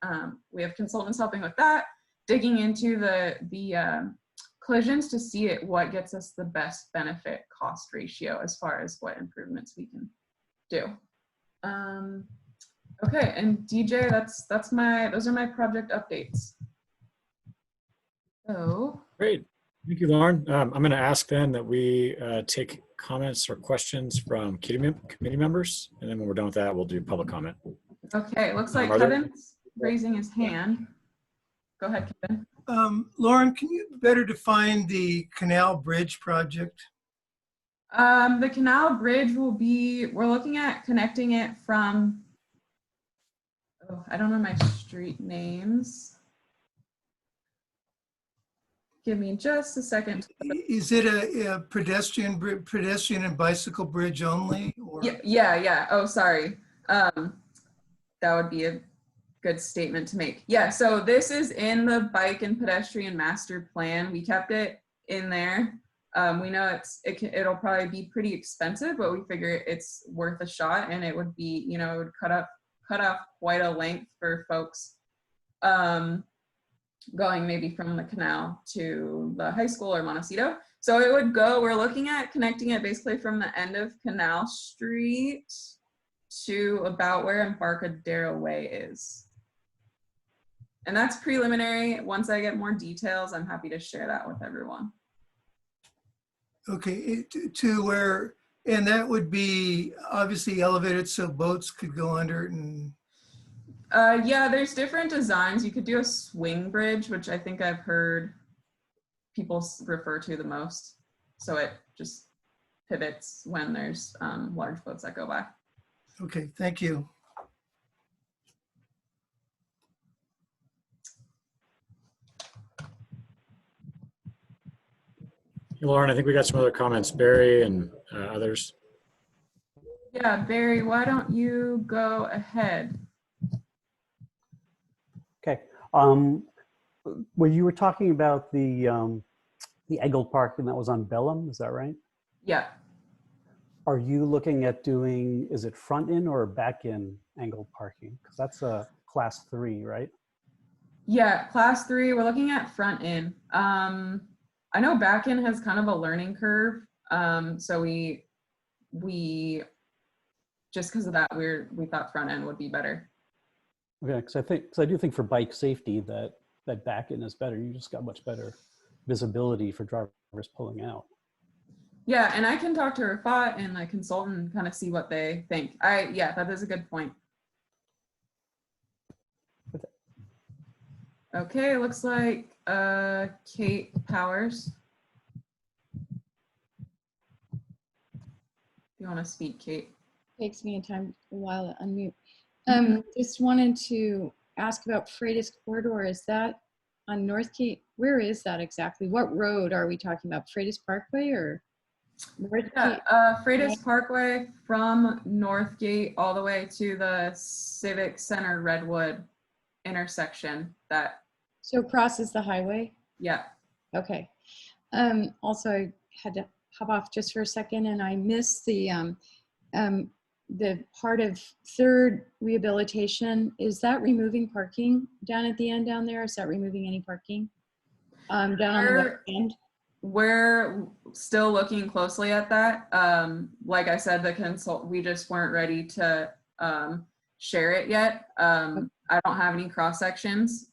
We have consultants helping with that, digging into the collisions to see what gets us the best benefit cost ratio as far as what improvements we can do. Okay, and DJ, those are my project updates. So great. Thank you, Lauren. I'm going to ask then that we take comments or questions from committee members, and then when we're done with that, we'll do public comment. Okay, looks like Are there- Kevin's raising his hand. Go ahead, Kevin. Lauren, can you better define the Canal Bridge project? The canal bridge will be, we're looking at connecting it from, oh, I don't know my street names. Give me just a second. Is it a pedestrian and bicycle bridge only? Or? Yeah. Oh, sorry. That would be a good statement to make. Yeah, so this is in the bike and pedestrian master plan. We kept it in there. We know it'll probably be pretty expensive, but we figure it's worth a shot, and it would be, you know, it would cut off quite a length for folks going maybe from the canal to the high school or Montecito. So it would go, we're looking at connecting it basically from the end of Canal Street to about where Embarcadero Way is. And that's preliminary. Once I get more details, I'm happy to share that with everyone. Okay, to where, and that would be obviously elevated so boats could go under it and. Yeah, there's different designs. You could do a swing bridge, which I think I've heard people refer to the most. So it just pivots when there's large boats that go by. Okay, thank you. Hey, Lauren, I think we got some other comments. Barry and others. Yeah, Barry, why don't you go ahead? Okay. Well, you were talking about the Eggle parking that was on Bellum, is that right? Yeah. Are you looking at doing, is it front in or back in angled parking? Because that's a class 3, right? Yeah, class 3, we're looking at front in. I know back in has kind of a learning curve. So we just because of that, we thought front end would be better. Okay, because I do think for bike safety that back in is better. You just got much better visibility for drivers pulling out. Yeah, and I can talk to Rafat and the consultant and kind of see what they think. Yeah, that is a good point. Okay, it looks like Kate Powers. You want to speak, Kate? Takes me a while to unmute. Just wanted to ask about Freitas Corridor. Is that on Northgate? Where is that exactly? What road are we talking about? Freitas Parkway or Northgate? Yeah, Freitas Parkway from Northgate all the way to the Civic Center Redwood intersection. So crosses the highway? Yeah. Okay. Also, I had to hop off just for a second, and I missed the part of third rehabilitation. Is that removing parking down at the end down there? Is that removing any parking down on the west end? We're still looking closely at that. Like I said, we just weren't ready to share it yet. I don't have any cross sections.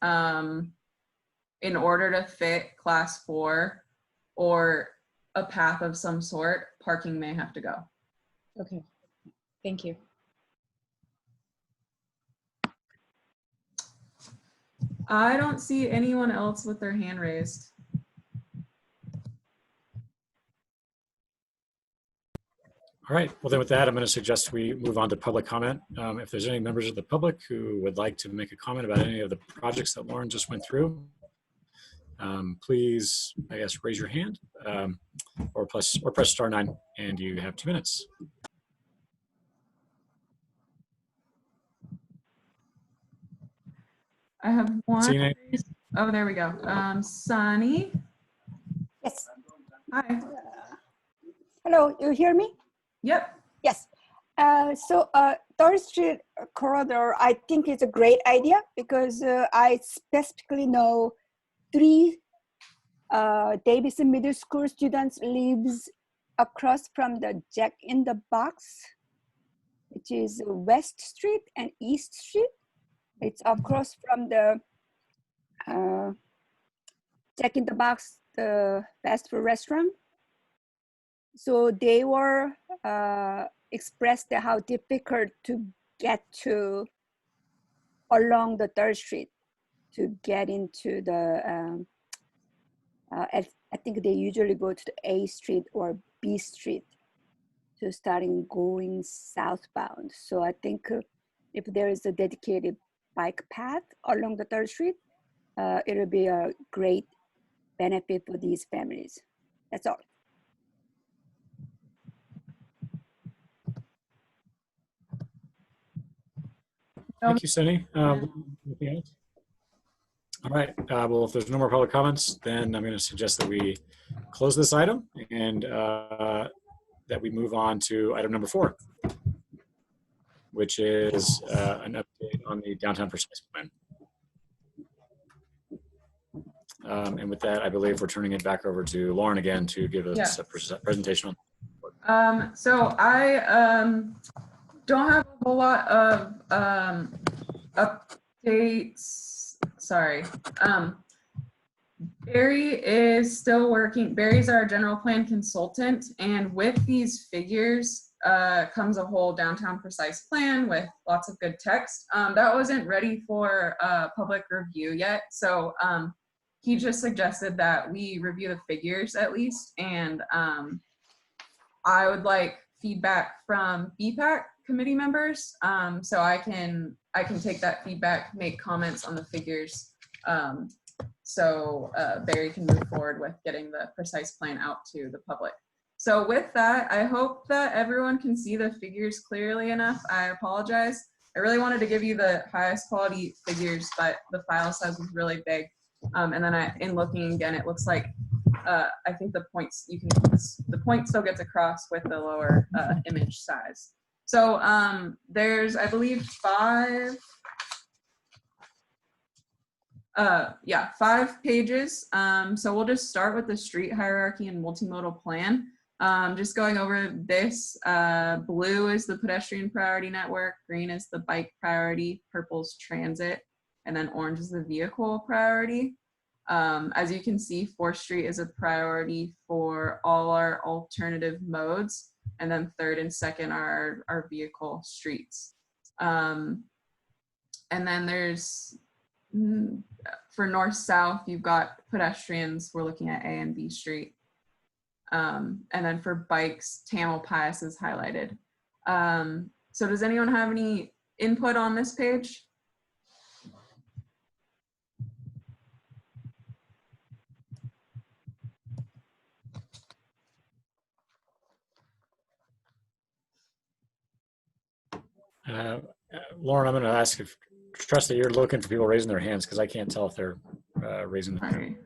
In order to fit class 4 or a path of some sort, parking may have to go. Okay, thank you. I don't see anyone else with their hand raised. All right, well then with that, I'm going to suggest we move on to public comment. If there's any members of the public who would like to make a comment about any of the projects that Lauren just went through, please, I guess, raise your hand or press *9 and you have 2 minutes. I have one. Nate? Oh, there we go. Sunny. Yes. Hi. Hello, you hear me? Yep. Yes. So Third Street corridor, I think it's a great idea because I specifically know 3 Davidson Middle School students lives across from the Jack in the Box, which is West Street and East Street. It's across from the Jack in the Box the fast food restaurant. So they were expressed how difficult to get to along the 3rd Street to get into the, I think they usually go to the A Street or B Street to starting going southbound. So I think if there is a dedicated bike path along the 3rd Street, it'll be a great benefit for these families. That's all. Thank you, Cindy. Anything else? All right. Well, if there's no more public comments, then I'm going to suggest that we close this item and that we move on to item number 4, which is an update on the downtown precise plan. And with that, I believe we're turning it back over to Lauren again to give us a presentation on. So I don't have a whole lot of updates. Sorry. Barry is still working. Barry's our general plan consultant, and with these figures comes a whole downtown precise plan with lots of good text. That wasn't ready for public review yet, so he just suggested that we review the figures at least, and I would like feedback from BPAC committee members, so I can take that feedback, make comments on the figures, so Barry can move forward with getting the precise plan out to the public. So with that, I hope that everyone can see the figures clearly enough. I apologize. I really wanted to give you the highest quality figures, but the file size was really big. And then in looking again, it looks like I think the point still gets across with the lower image size. So there's, I believe, 5 pages. So we'll just start with the street hierarchy and multimodal plan. Just going over this, blue is the pedestrian priority network, green is the bike priority, purple's transit, and then orange is the vehicle priority. As you can see, 4th Street is a priority for all our alternative modes, and then 3rd and 2nd are our vehicle streets. And then there's, for north-south, you've got pedestrians, we're looking at A and B Street. And then for bikes, Tamalpais is highlighted. So does anyone have any input on this page? Lauren, I'm going to ask if, trust that you're looking for people raising their hands because I can't tell if they're raising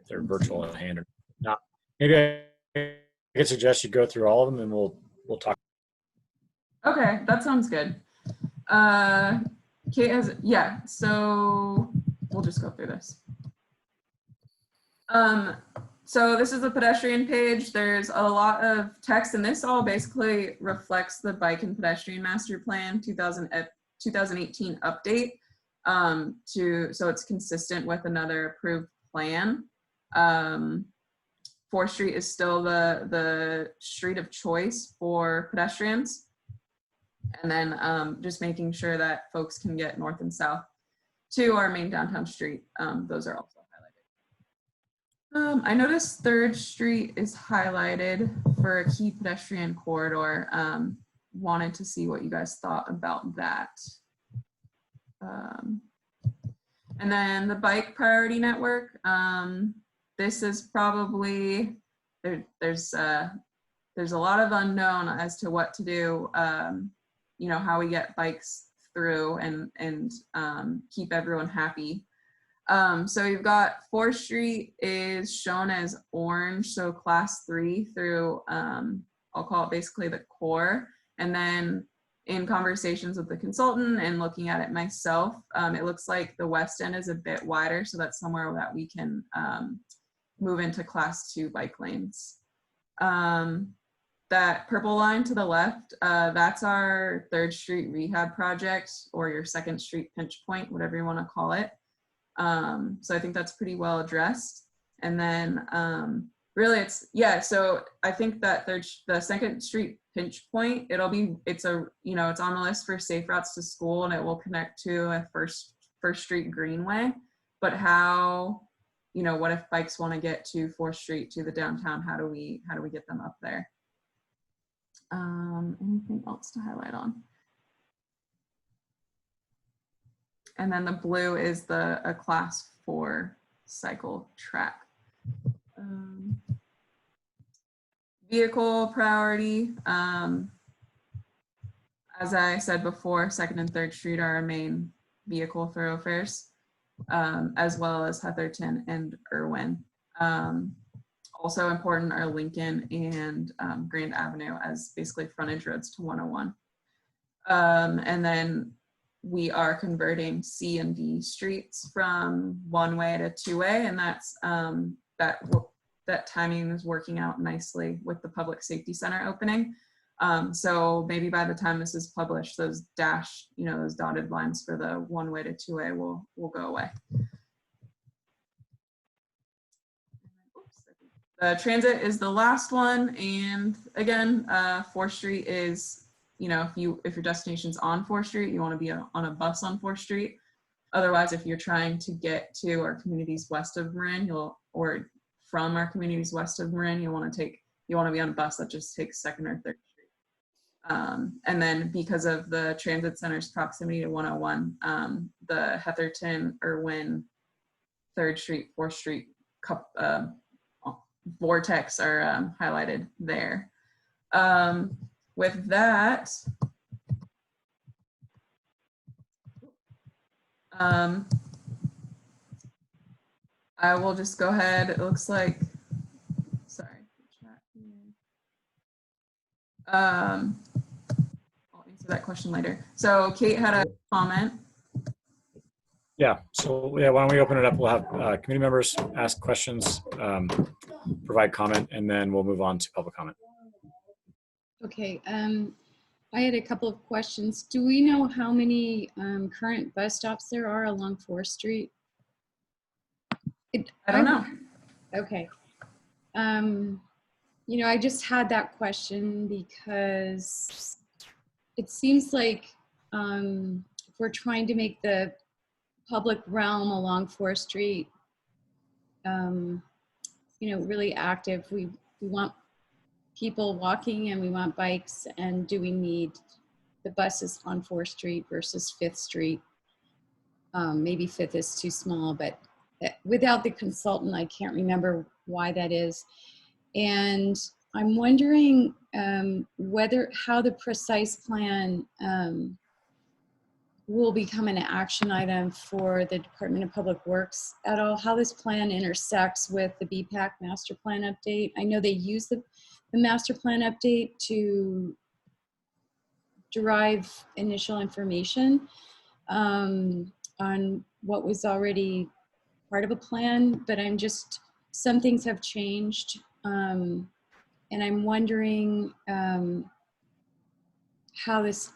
their virtual hand or not. Maybe I could suggest you go through all of them and we'll talk. Okay, that sounds good. Kate has, yeah, so we'll just go through this. So this is the pedestrian page. There's a lot of text, and this all basically reflects the Bike and Pedestrian Master Plan 2018 update. So it's consistent with another approved plan. 4th Street is still the street of choice for pedestrians. And then just making sure that folks can get north and south to our main downtown street. Those are also highlighted. I noticed 3rd Street is highlighted for a key pedestrian corridor. Wanted to see what you guys thought about that. And then the bike priority network. This is probably, there's a lot of unknown as to what to do, you know, how we get bikes through and keep everyone happy. So you've got 4th Street is shown as orange, so class 3 through, I'll call it basically the core. And then in conversations with the consultant and looking at it myself, it looks like the west end is a bit wider, so that's somewhere that we can move into class 2 bike lanes. That purple line to the left, that's our 3rd Street rehab project, or your 2nd Street pinch point, whatever you want to call it. So I think that's pretty well addressed. And then Really, it's, yeah, so I think that the Second Street pinch point, it's on the list for safe routes to school, and it will connect to a First Street Greenway. But how, what if bikes want to get to 4th Street to the downtown? How do we get them up there? Anything else to highlight on? And then the blue is a class 4 cycle track. Vehicle priority. As I said before, 2nd and 3rd Street are our main vehicle thoroughfares, as well as Heatherton and Irwin. Also important are Lincoln and Grand Avenue as basically frontage roads to 101. And then we are converting C and D streets from 1-way to 2-way, and that's that timing is working out nicely with the Public Safety Center opening. So maybe by the time this is published, those those dotted lines for the 1-way to 2-way will go away. The transit is the last one, and again, 4th Street is, if your destination's on 4th Street, you want to be on a bus on 4th Street. Otherwise, if you're trying to get to our communities west of Marin, or from our communities west of Marin, you want to be on a bus that just takes 2nd or 3rd Street. And then because of the transit center's proximity to 101, the Heatherton, Irwin, 3rd Street, 4th Street vortex are highlighted there. With that, I will just go ahead. It looks like, sorry. I'll answer that question later. So Kate had a comment. Yeah, so yeah, why don't we open it up? We'll have committee members ask questions, provide comment, and then we'll move on to public comment. Okay, I had a couple of questions. Do we know how many current bus stops there are along 4th Street? I don't know. Okay. I just had that question because it seems like if we're trying to make the public realm along 4th Street, really active, we want people walking and we want bikes, and do we need the buses on 4th Street versus 5th Street? Maybe 5th is too small, but without the consultant, I can't remember why that is. And I'm wondering how the precise plan will become an action item for the Department of Public Works at all, how this plan intersects with the BPAC master plan update. I know they use the master plan update to derive initial information on what was already part of a plan, but some things have changed. And I'm wondering how this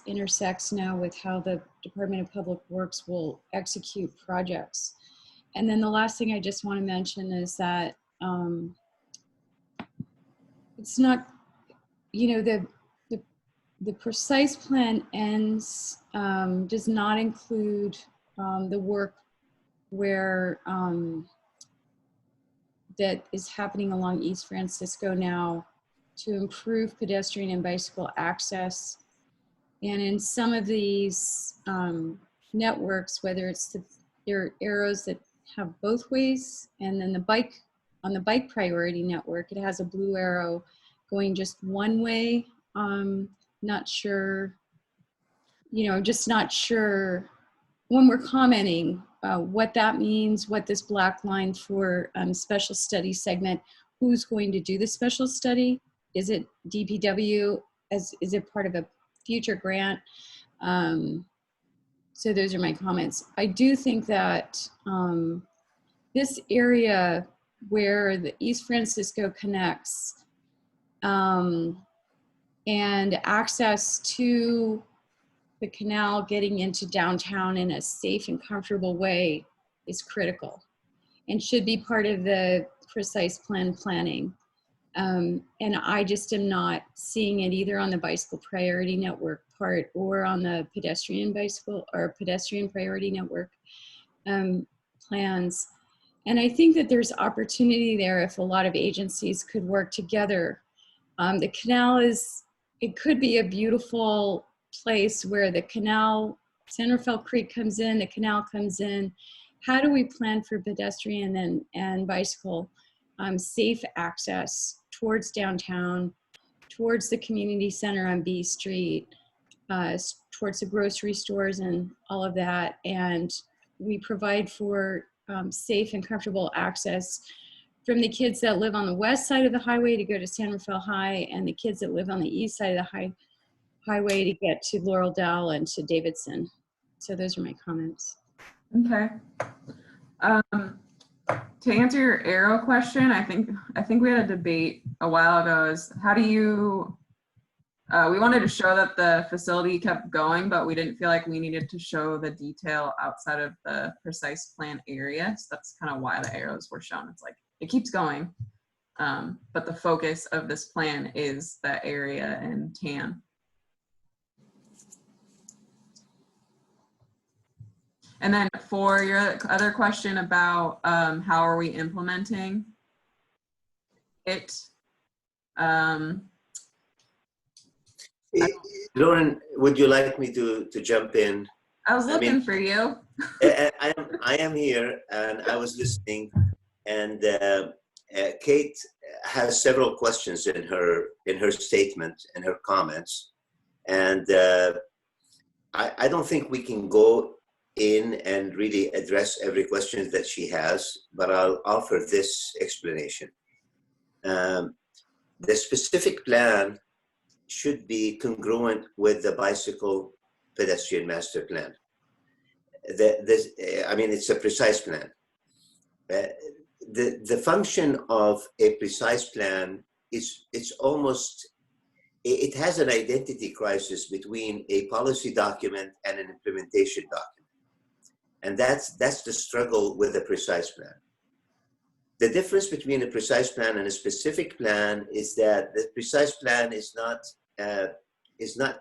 intersects now with how the Department of Public Works will execute projects. And then the last thing I just want to mention is that it's not, the precise plan does not include the work where that is happening along East Francisco now to improve pedestrian and bicycle access. And in some of these networks, whether it's there are arrows that have both ways, and then on the bike priority network, it has a blue arrow going just one way. Not sure, just not sure when we're commenting what that means, what this black line for special study segment, who's going to do the special study? Is it DPW? Is it part of a future grant? So those are my comments. I do think that this area where the East Francisco connects and access to the canal getting into downtown in a safe and comfortable way is critical and should be part of the precise plan planning. And I just am not seeing it either on the bicycle priority network part or on the pedestrian bicycle or pedestrian priority network plans. And I think that there's opportunity there if a lot of agencies could work together. The canal it could be a beautiful place where the canal, San Rafael Creek comes in, the canal comes in. How do we plan for pedestrian and bicycle safe access towards downtown, towards the community center on B Street, towards the grocery stores and all of that. And we provide for safe and comfortable access from the kids that live on the west side of the highway to go to San Rafael High, and the kids that live on the east side of the highway to get to Laurel Dell and to Davidson. So those are my comments. Okay. To answer your arrow question, I think we had a debate a while ago is how do you, we wanted to show that the facility kept going, but we didn't feel like we needed to show the detail outside of the precise plan area. So that's kind of why the arrows were shown. It's like, it keeps going, but the focus of this plan is the area in tan. And then for your other question about how are we implementing it? Lauren, would you like me to jump in? I was looking for you. I am here and I was listening, and Kate has several questions in her statement and her comments, and I don't think we can go in and really address every question that she has, but I'll offer this explanation. The specific plan should be congruent with the bicycle pedestrian master plan. I mean, it's a precise plan. The function of a precise plan is it has an identity crisis between a policy document and an implementation document. And that's the struggle with the precise plan. The difference between a precise plan and a specific plan is that the precise plan is not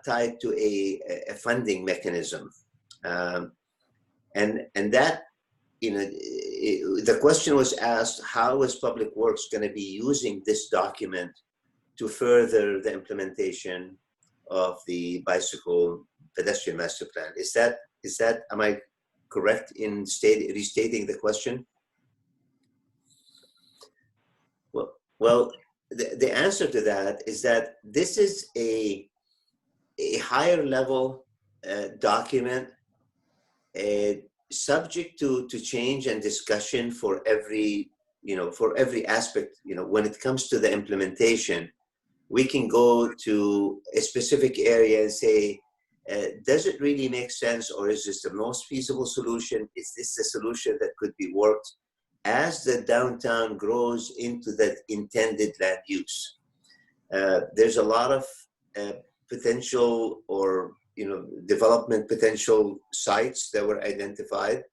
tied to a funding mechanism, and that, you know, the question was asked: how is Public Works going to be using this document to further the implementation of the bicycle pedestrian master plan? Is that am I correct in restating the question? Well, the answer to that is that this is a higher level document, subject to change and discussion for every aspect. You know, when it comes to the implementation, we can go to a specific area and say, does it really make sense, or is this the most feasible solution? Is this the solution that could be worked as the downtown grows into that intended land use? There's a lot of potential, or development potential sites that were identified.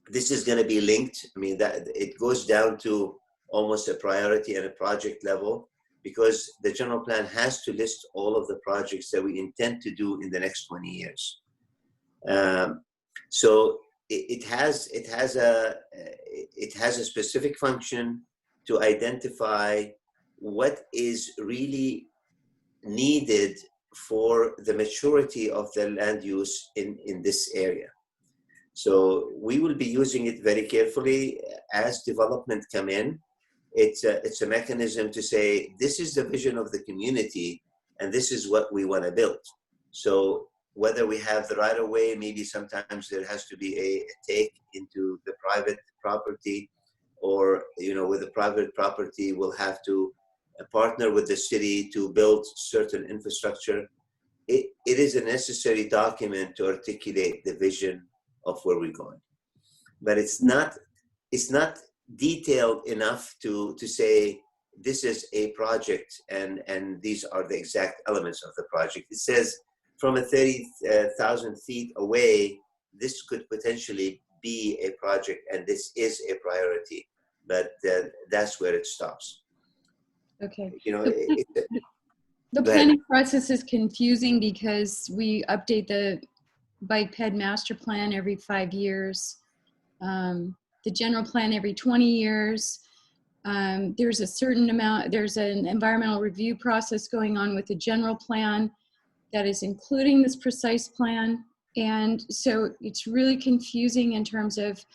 This is going to be linked. I mean, that it goes down to almost a priority and a project level, because the general plan has to list all of the projects that we intend to do in the next 20 years. So it has a specific function to identify what is really needed for the maturity of the land use in this area. So we will be using it very carefully as development come in. It's a mechanism to say, this is the vision of the community and this is what we want to build. So whether we have the right of way, maybe sometimes there has to be a take into the private property, or with the private property we'll have to partner with the city to build certain infrastructure. It is a necessary document to articulate the vision of where we're going, but it's not detailed enough to say this is a project and these are the exact elements of the project. It says from 30,000 feet away, this could potentially be a project and this is a priority. but that's where it stops. Okay. You know, The go ahead. planning process is confusing because we update the bike ped master plan every 5 years, the general plan every 20 years. There's a certain amount, there's an environmental review process going on with the general plan that is including this precise plan. And so it's really confusing in terms of,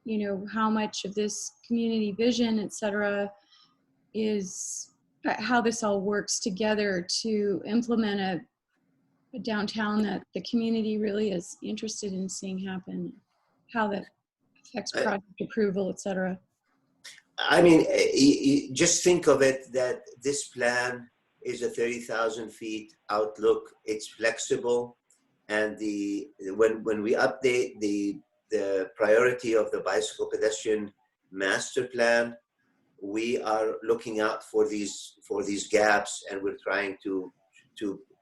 you know, how much of this community vision, et cetera, is how this all works together to implement a downtown that the community really is interested in seeing happen, how that affects project approval, et cetera. I mean, just think of it that this plan is a 30,000 feet outlook. It's flexible, and when we update the priority of the bicycle pedestrian master plan, we are looking out for these gaps, and we're trying to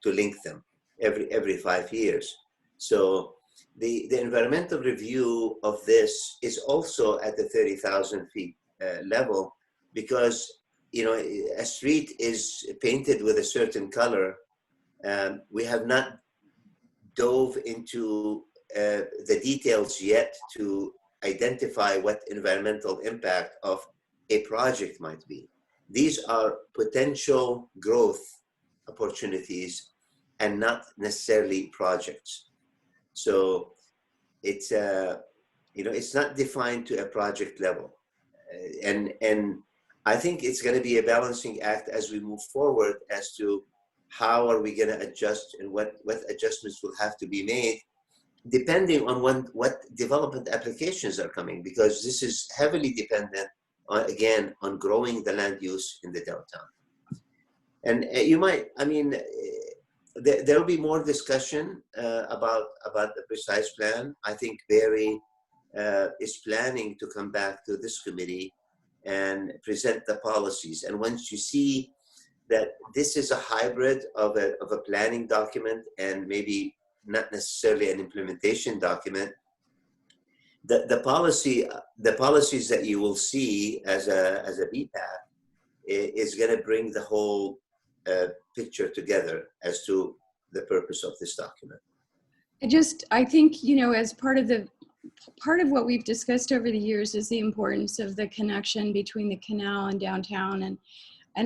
link them every 5 years. So the environmental review of this is also at the 30,000 feet level, because you know a street is painted with a certain color. We have not dove into the details yet to identify what environmental impact of a project might be. These are potential growth opportunities and not necessarily projects. So it's you know, it's not defined to a project level. And I think it's going to be a balancing act as we move forward as to how are we going to adjust and what adjustments will have to be made depending on what development applications are coming, because this is heavily dependent again on growing the land use in the downtown. And you might, I mean, there will be more discussion about the precise plan. I think Barry is planning to come back to this committee and present the policies. And once you see that this is a hybrid of a planning document and maybe not necessarily an implementation document, the policies that you will see as a BPAC is going to bring the whole picture together as to the purpose of this document. I think, you know, as part of what we've discussed over the years is the importance of the connection between the canal and downtown, and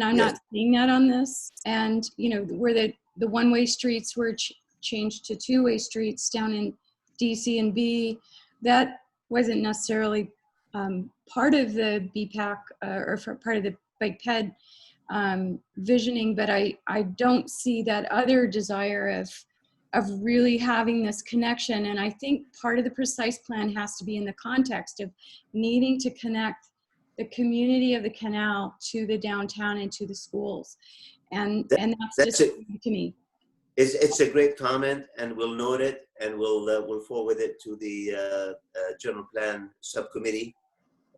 I'm not seeing that on this. And you know, where the one-way streets were changed to two-way streets down in DC and B, that wasn't necessarily part of the BPAC or part of the bike ped visioning, but I don't see that other desire of really having this connection. And I think part of the precise plan has to be in the context of needing to connect the community of the canal to the downtown and to the schools. And that's just to me. It's a great comment, and we'll note it, and we'll forward it to the general plan subcommittee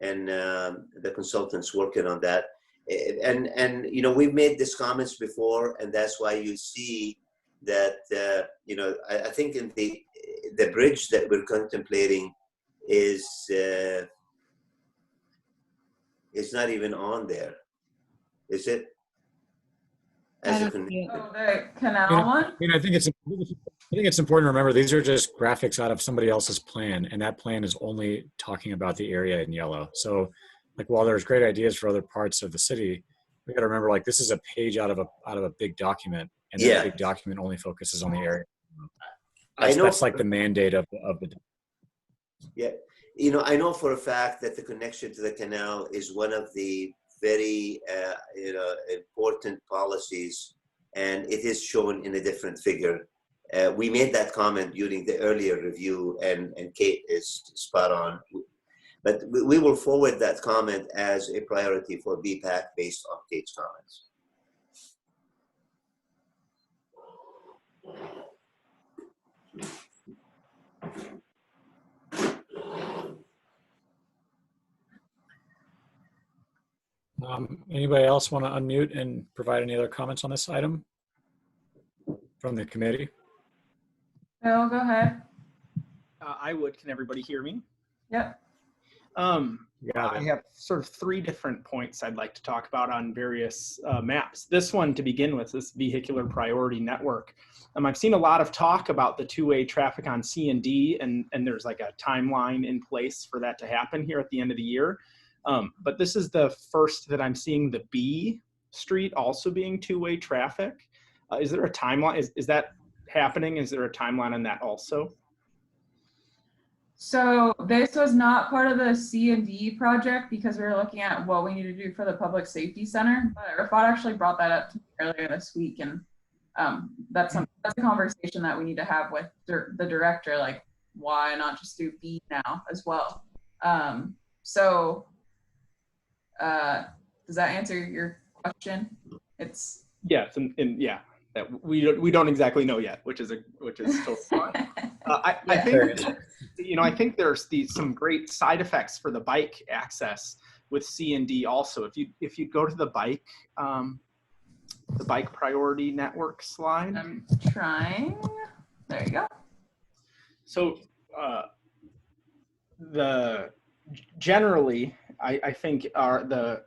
and the consultants working on that. And you know, we've made these comments before, and that's why you see that you know, I think in the bridge that we're contemplating is not even on there, is it? The canal one? I mean, I think it's important to remember these are just graphics out of somebody else's plan, and that plan is only talking about the area in yellow. So, like, while there's great ideas for other parts of the city, we got to remember, like, this is a page out of a big document, and that big document only focuses on the area. That's like the mandate of the. Yeah, you know, I know for a fact that the connection to the canal is one of the very you know, important policies, and it is shown in a different figure. We made that comment during the earlier review, and Kate is spot on. But we will forward that comment as a priority for BPAC based on Kate's comments. Anybody else want to unmute and provide any other comments on this item from the committee? Bill, go ahead. I would. Can everybody hear me? Yep. I have sort of 3 different points I'd like to talk about on various maps. This one, to begin with, this vehicular priority network. I've seen a lot of talk about the two-way traffic on C and D, and there's like a timeline in place for that to happen here at the end of the year. But this is the first that I'm seeing the B street also being two-way traffic. Is there a timeline? Is that happening? Is there a timeline on that also? So this was not part of the C&D project because we were looking at what we need to do for the public safety center. But Rafat actually brought that up to me earlier this week, and that's a conversation that we need to have with the director. Like, why not just do B now as well? Does that answer your question? It's yes, and yeah, that we don't exactly know yet, which is totally fine. I think, I think there's some great side effects for the bike access with C and D also. If you go to the bike priority network slide. I'm trying. There you go. So generally, I think the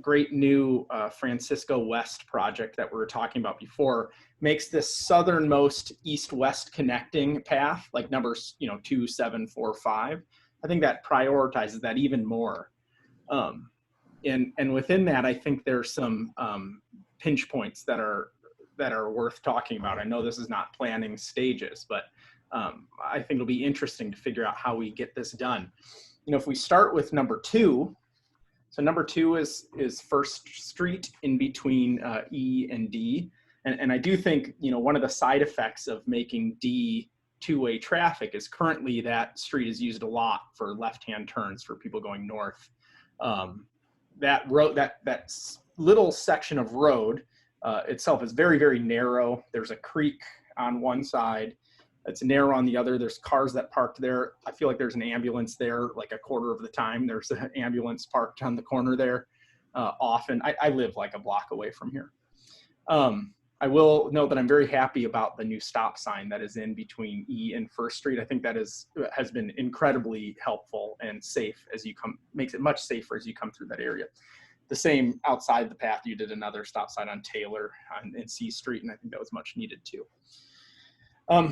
great new Francisco West project that we were talking about before makes this southernmost east-west connecting path, like numbers 2, 7, 4, 5. I think that prioritizes that even more. And within that, I think there's some pinch points that are worth talking about. I know this is not planning stages, but I think it'll be interesting to figure out how we get this done. If we start with number 2, so number 2 is First Street in between E and D. And I do think, one of the side effects of making D two-way traffic is currently that street is used a lot for left-hand turns for people going north. That road, that little section of road itself is very, very narrow. There's a creek on one side. It's narrow on the other. There's cars that parked there. I feel like there's an ambulance there like a quarter of the time. There's an ambulance parked on the corner there often. I live like a block away from here. I will note that I'm very happy about the new stop sign that is in between E and First Street. I think that has been incredibly helpful and safe as you makes it much safer as you come through that area. The same outside the path, you did another stop sign on Taylor and C Street, and I think that was much needed too.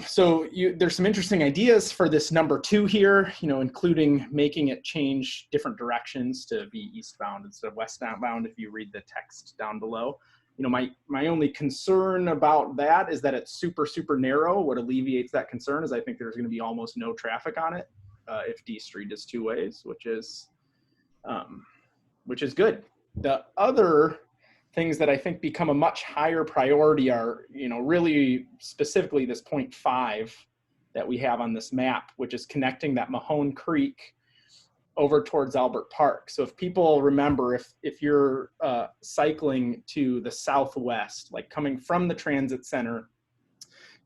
So there's some interesting ideas for this number 2 here, including making it change different directions to be eastbound instead of westbound if you read the text down below. My only concern about that is that it's super, super narrow. What alleviates that concern is I think there's going to be almost no traffic on it if D Street is 2 ways, which is good. The other things that I think become a much higher priority are, really specifically this point 5 that we have on this map, which is connecting that Mahone Creek over towards Albert Park. So if people remember, if you're cycling to the southwest, like coming from the transit center,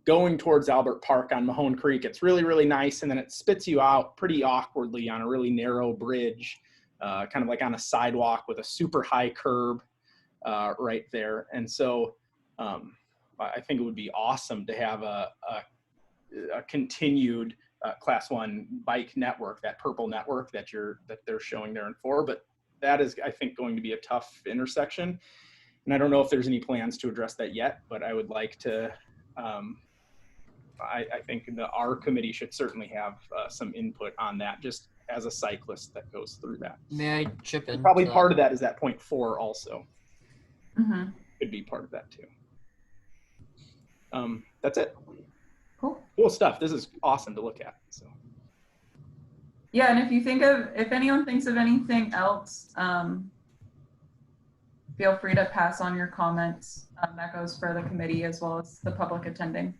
going towards Albert Park on Mahone Creek, it's really, really nice. And then it spits you out pretty awkwardly on a really narrow bridge, kind of like on a sidewalk with a super high curb right there. And so I think it would be awesome to have a continued Class 1 bike network, that purple network that they're showing there in 4, but that is, I think, going to be a tough intersection. And I don't know if there's any plans to address that yet, but I would like to, I think our committee should certainly have some input on that, just as a cyclist that goes through that. May I chip in? Probably part of that is that point 4 also. Mm-hmm. Could be part of that too. That's it. Cool Stuff. This is awesome to look at. So. Yeah, and if anyone thinks of anything else, feel free to pass on your comments. That goes for the committee as well as the public attending.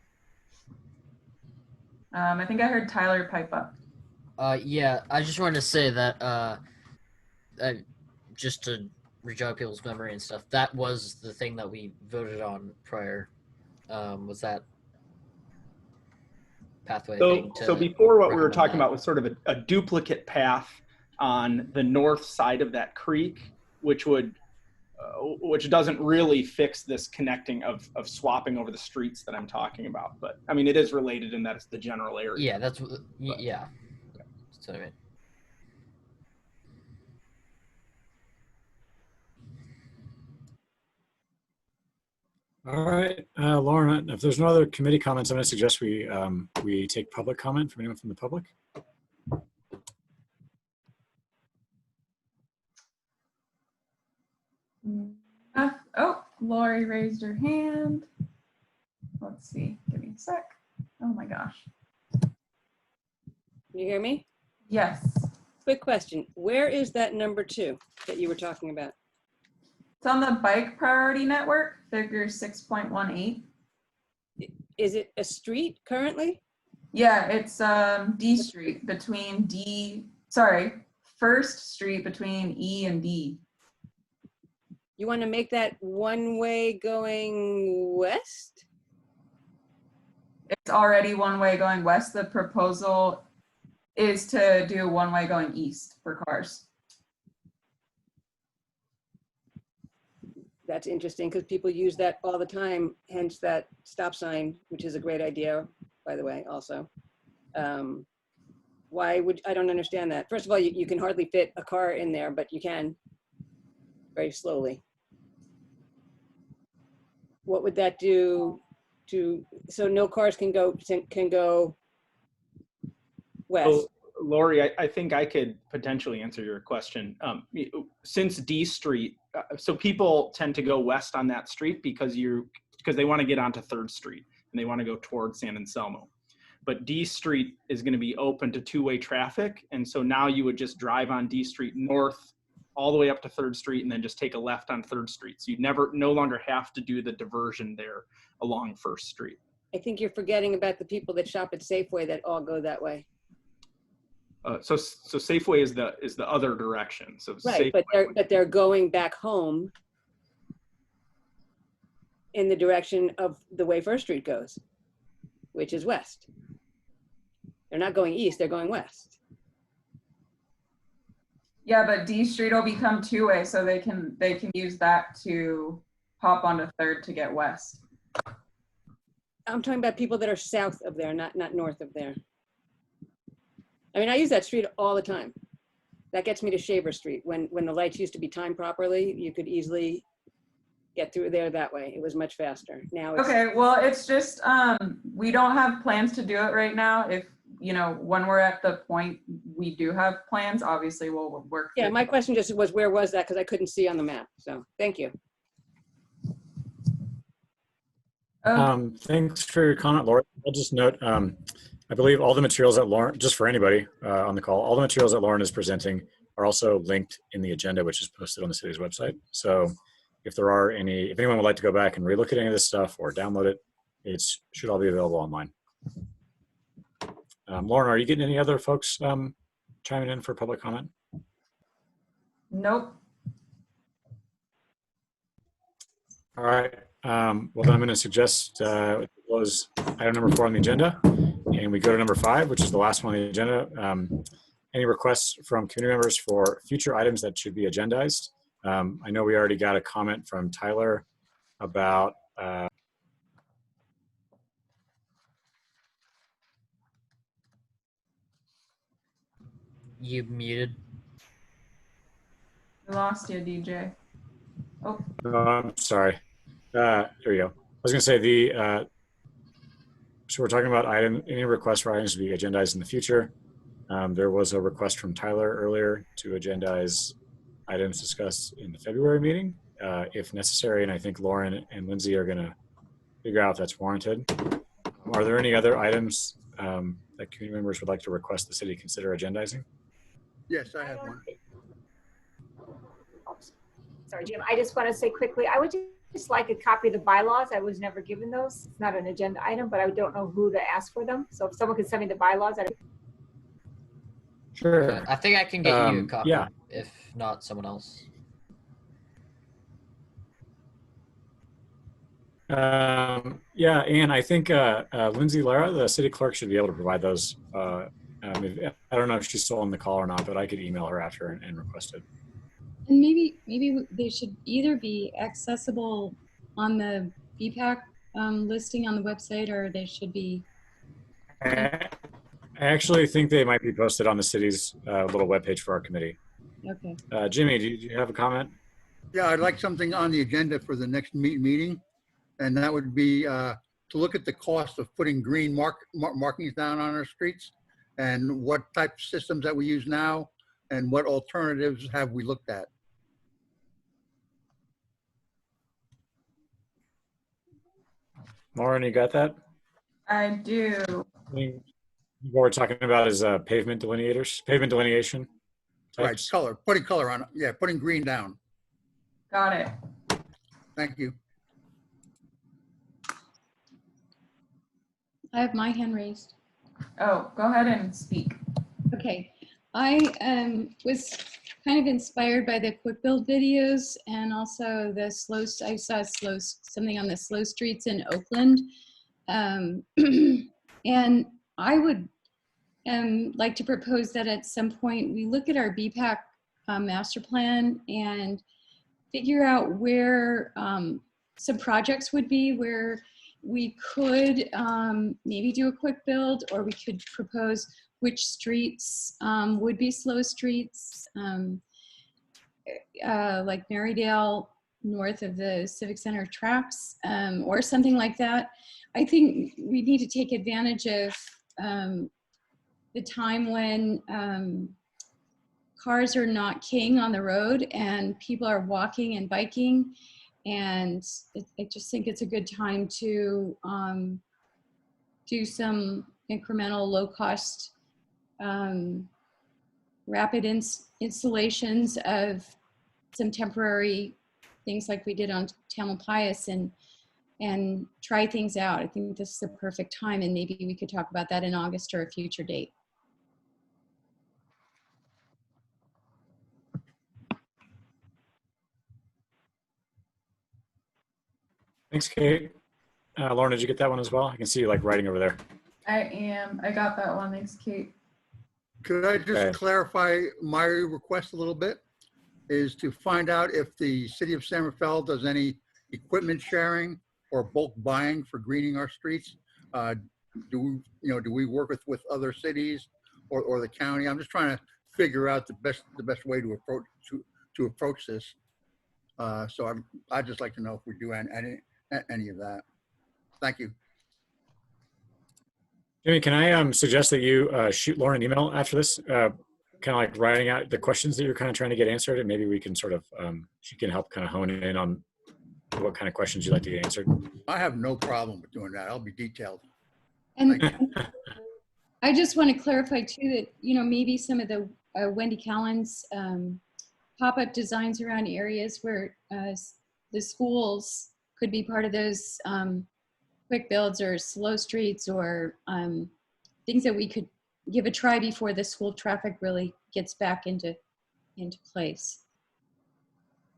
I think I heard Tyler pipe up. Yeah, I just wanted to say that just to rejog people's memory and stuff, that was the thing that we voted on prior. Was that pathway thing so before what we were talking about was sort of a duplicate path on the north side of that creek, which doesn't really fix this connecting of swapping over the streets that I'm talking about. But I mean, it is related in that it's the general area. Yeah, that's yeah. So All right, Lauren, if there's no other committee comments, I'm going to suggest we take public comment from anyone from the public. Oh, Lori raised her hand. Let's see, give me a sec. Oh my gosh. Can you hear me? Yes. Quick question. Where is that number 2 that you were talking about? It's on the bike priority network, figure 6.18. Is it a street currently? Yeah, it's D Street between First Street between E and D. You want to make that one way going west? It's already one way going west. The proposal is to do one way going east for cars. That's interesting because people use that all the time, hence that stop sign, which is a great idea, by the way, also. Why would, I don't understand that. First of all, you can hardly fit a car in there, but you can very slowly. What would that do to, so no cars can go west? So, Lori, I think I could potentially answer your question. Since D Street, so people tend to go west on that street because they want to get onto 3rd Street and they want to go towards San Anselmo. But D Street is going to be open to two-way traffic, and so now you would just drive on D Street north all the way up to 3rd Street and then just take a left on 3rd Street. So you'd no longer have to do the diversion there along 1st Street. I think you're forgetting about the people that shop at Safeway that all go that way. So Safeway is the other direction. So right, Safeway, but they're going back home in the direction of the way 1st Street goes, which is west. They're not going east, they're going west. Yeah, but D Street will become two-way, so they can use that to hop onto 3rd to get west. I'm talking about people that are south of there, not north of there. I mean, I use that street all the time. That gets me to Shaver Street. When the lights used to be timed properly, you could easily get through there that way. It was much faster. Now it's, okay, well, it's just we don't have plans to do it right now. If when we're at the point we do have plans, obviously we'll work. Yeah, my question just was, where was that? Because I couldn't see on the map. So thank you. Thanks for your comment, Laura. I'll just note, I believe all the materials that Lauren, just for anybody on the call, all the materials that Lauren is presenting are also linked in the agenda, which is posted on the city's website. So if anyone would like to go back and relook at any of this stuff or download it, it should all be available online. Lauren, are you getting any other folks chiming in for public comment? Nope. All right. Well, then I'm going to suggest close item number 4 on the agenda, and we go to number 5, which is the last one on the agenda. Any requests from community members for future items that should be agendized? I know we already got a comment from Tyler about You muted. We lost you, DJ. Oh. I'm sorry. There you go. I was going to say so we're talking about any requests for items to be agendized in the future. There was a request from Tyler earlier to agendize items discussed in the February meeting, if necessary, and I think Lauren and Lindsay are going to figure out if that's warranted. Are there any other items that community members would like to request the city consider agendizing? Yes, I have one. Sorry, Jim. I just want to say quickly, I would just like a copy of the bylaws. I was never given those. It's not an agenda item, but I don't know who to ask for them. So if someone could send me the bylaws, Sure. I think I can get you a copy, yeah. if not someone else. Yeah, and I think Lindsay Lara, the city clerk, should be able to provide those. I don't know if she's still on the call or not, but I could email her after and request it. And maybe they should either be accessible on the BPAC listing on the website, or they should be. I actually think they might be posted on the city's little webpage for our committee. Okay. Jimmy, do you have a comment? Yeah, I'd like something on the agenda for the next meeting. and that would be to look at the cost of putting green markings down on our streets and what type of systems that we use now and what alternatives have we looked at. Lauren, you got that? I do. What we're talking about is pavement delineators, pavement delineation types. Right, color, putting color on, yeah, putting green down. Got it. Thank you. I have my hand raised. Oh, go ahead and speak. Okay, I was kind of inspired by the quick build videos and also the slow, I saw something on the slow streets in Oakland. And I would like to propose that at some point we look at our BPAC master plan and figure out where some projects would be where we could maybe do a quick build, or we could propose which streets would be slow streets, like Marydale north of the Civic Center tracks, or something like that. I think we need to take advantage of the time when cars are not king on the road and people are walking and biking. And I just think it's a good time to do some incremental low-cost rapid installations of some temporary things like we did on Tamalpais and try things out. I think this is the perfect time, and maybe we could talk about that in August or a future date. Thanks, Kate. Lauren, did you get that one as well? I can see you like writing over there. I got that one. Thanks, Kate. Could I just clarify my request a little bit? Is to find out if the city of San Rafael does any equipment sharing or bulk buying for greening our streets. Do we work with other cities or the county? I'm just trying to figure out the best way to approach this. So I'd just like to know if we do any of that. Thank you. Jimmy, can I suggest that you shoot Lauren an email after this, kind of like writing out the questions that you're kind of trying to get answered, and maybe we can sort of, she can help kind of hone in on what kind of questions you'd like to get answered. I have no problem with doing that. I'll be detailed. And I just want to clarify too that, maybe some of the Wendy Callen's pop-up designs around areas where the schools could be part of those quick builds or slow streets or things that we could give a try before the school traffic really gets back into place.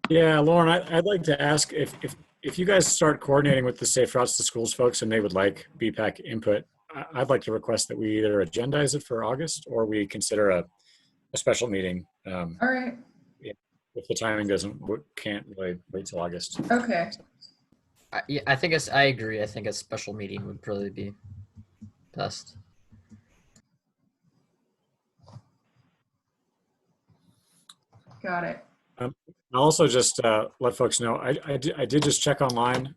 Yeah, Lauren, I'd like to ask if you guys start coordinating with the Safe Routes to Schools folks and they would like BPAC input, I'd like to request that we either agendize it for August or we consider a special meeting. All right. If the timing can't really wait till August. Okay. Yeah, I agree. I think a special meeting would probably be best. Got it. I'll also just let folks know, I did just check online.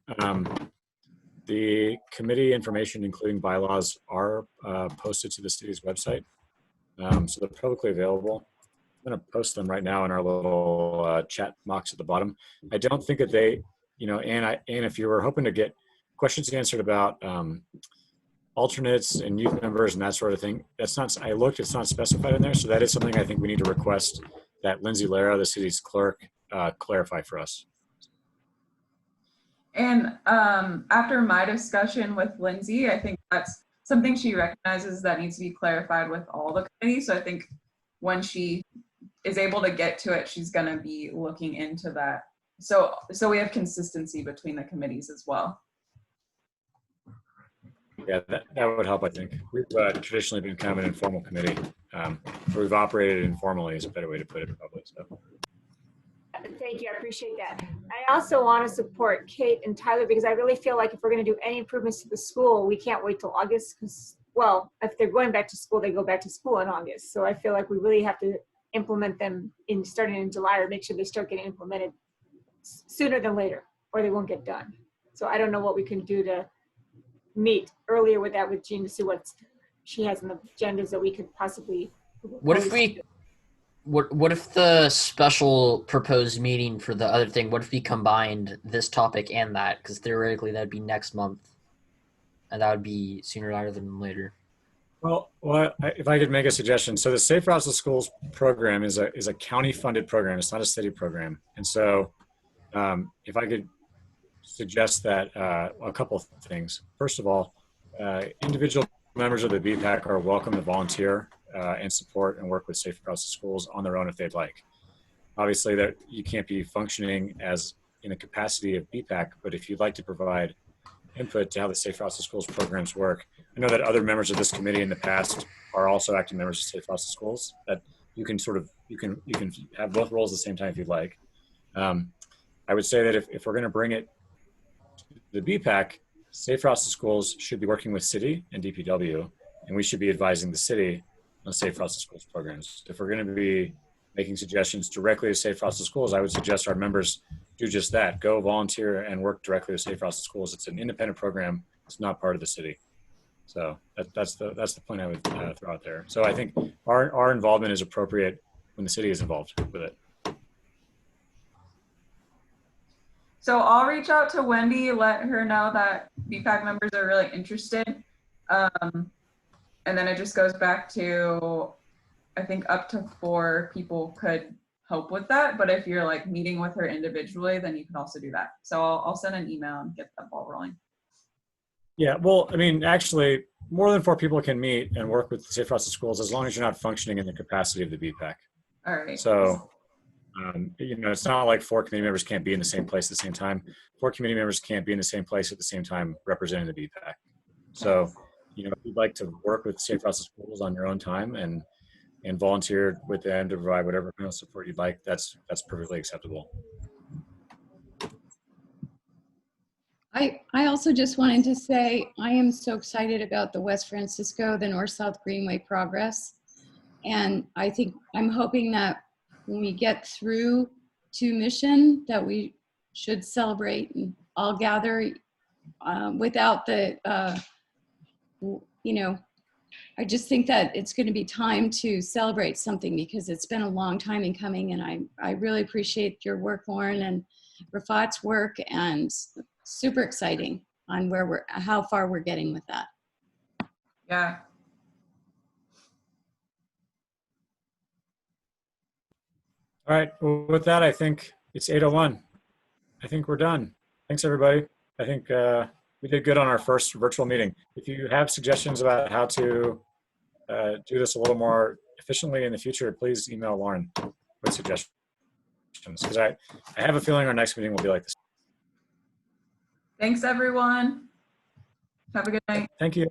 The committee information, including bylaws, are posted to the city's website. So they're publicly available. I'm going to post them right now in our little chat box at the bottom. I don't think that they, Anne, if you were hoping to get questions answered about alternates and youth members and that sort of thing, it's not specified in there. So that is something I think we need to request that Lindsay Lara, the city's clerk, clarify for us. And after my discussion with Lindsay, I think that's something she recognizes that needs to be clarified with all the committees. So I think when she is able to get to it, she's going to be looking into that. So we have consistency between the committees as well. Yeah, that would help, I think. We've traditionally been kind of an informal committee. We've operated informally is a better way to put it, probably. So. Thank you, I appreciate that. I also want to support Kate and Tyler because I really feel like if we're going to do any improvements to the school, we can't wait till August because, well, if they're going back to school, they go back to school in August. So I feel like we really have to implement them starting in July or make sure they start getting implemented sooner than later or they won't get done. So I don't know what we can do to meet earlier with that with Jean to see what she has in the agendas that we could possibly. What if we, what if the special proposed meeting for the other thing, what if we combined this topic and that? Because theoretically that'd be next month. And that would be sooner rather than later. Well, if I could make a suggestion. So the Safe Routes to Schools program is a county-funded program. It's not a city program. And so if I could suggest that a couple of things. First of all, individual members of the BPAC are welcome to volunteer and support and work with Safe Routes to Schools on their own if they'd like. Obviously, that you can't be functioning as in a capacity of BPAC, but if you'd like to provide input to how the Safe Routes to Schools programs work, I know that other members of this committee in the past are also active members of Safe Routes to Schools. That you can you can have both roles at the same time if you'd like. I would say that if we're going to bring it to the BPAC, Safe Routes to Schools should be working with city and DPW, and we should be advising the city on Safe Routes to Schools programs. If we're going to be making suggestions directly to Safe Routes to Schools, I would suggest our members do just that. Go volunteer and work directly with Safe Routes to Schools. It's an independent program. It's not part of the city. So that's the point I would throw out there. So I think our involvement is appropriate when the city is involved with it. So I'll reach out to Wendy, let her know that BPAC members are really interested. And then it just goes back to, I think up to 4 people could help with that. But if you're like meeting with her individually, then you can also do that. So I'll send an email and get that ball rolling. Yeah, well, I mean, actually, more than 4 people can meet and work with Safe Routes to Schools as long as you're not functioning in the capacity of the BPAC. All right. So, it's not like 4 committee members can't be in the same place at the same time. 4 committee members can't be in the same place at the same time representing the BPAC. So, if you'd like to work with Safe Routes to Schools on your own time and volunteer with them to provide whatever kind of support you'd like, that's perfectly acceptable. I also just wanted to say I am so excited about the West Francisco, the North-South Greenway progress. And I'm hoping that when we get through to Mission, that we should celebrate and all gather without the, I just think that it's going to be time to celebrate something because it's been a long time in coming. And I really appreciate your work, Lauren, and Rafat's work, and super exciting on how far we're getting with that. Yeah. All right. Well, with that, I think it's 8:01. I think we're done. Thanks, everybody. I think we did good on our first virtual meeting. If you have suggestions about how to do this a little more efficiently in the future, please email Lauren with suggestions. Because I have a feeling our next meeting will be like this. Thanks, everyone. Have a good night. Thank you.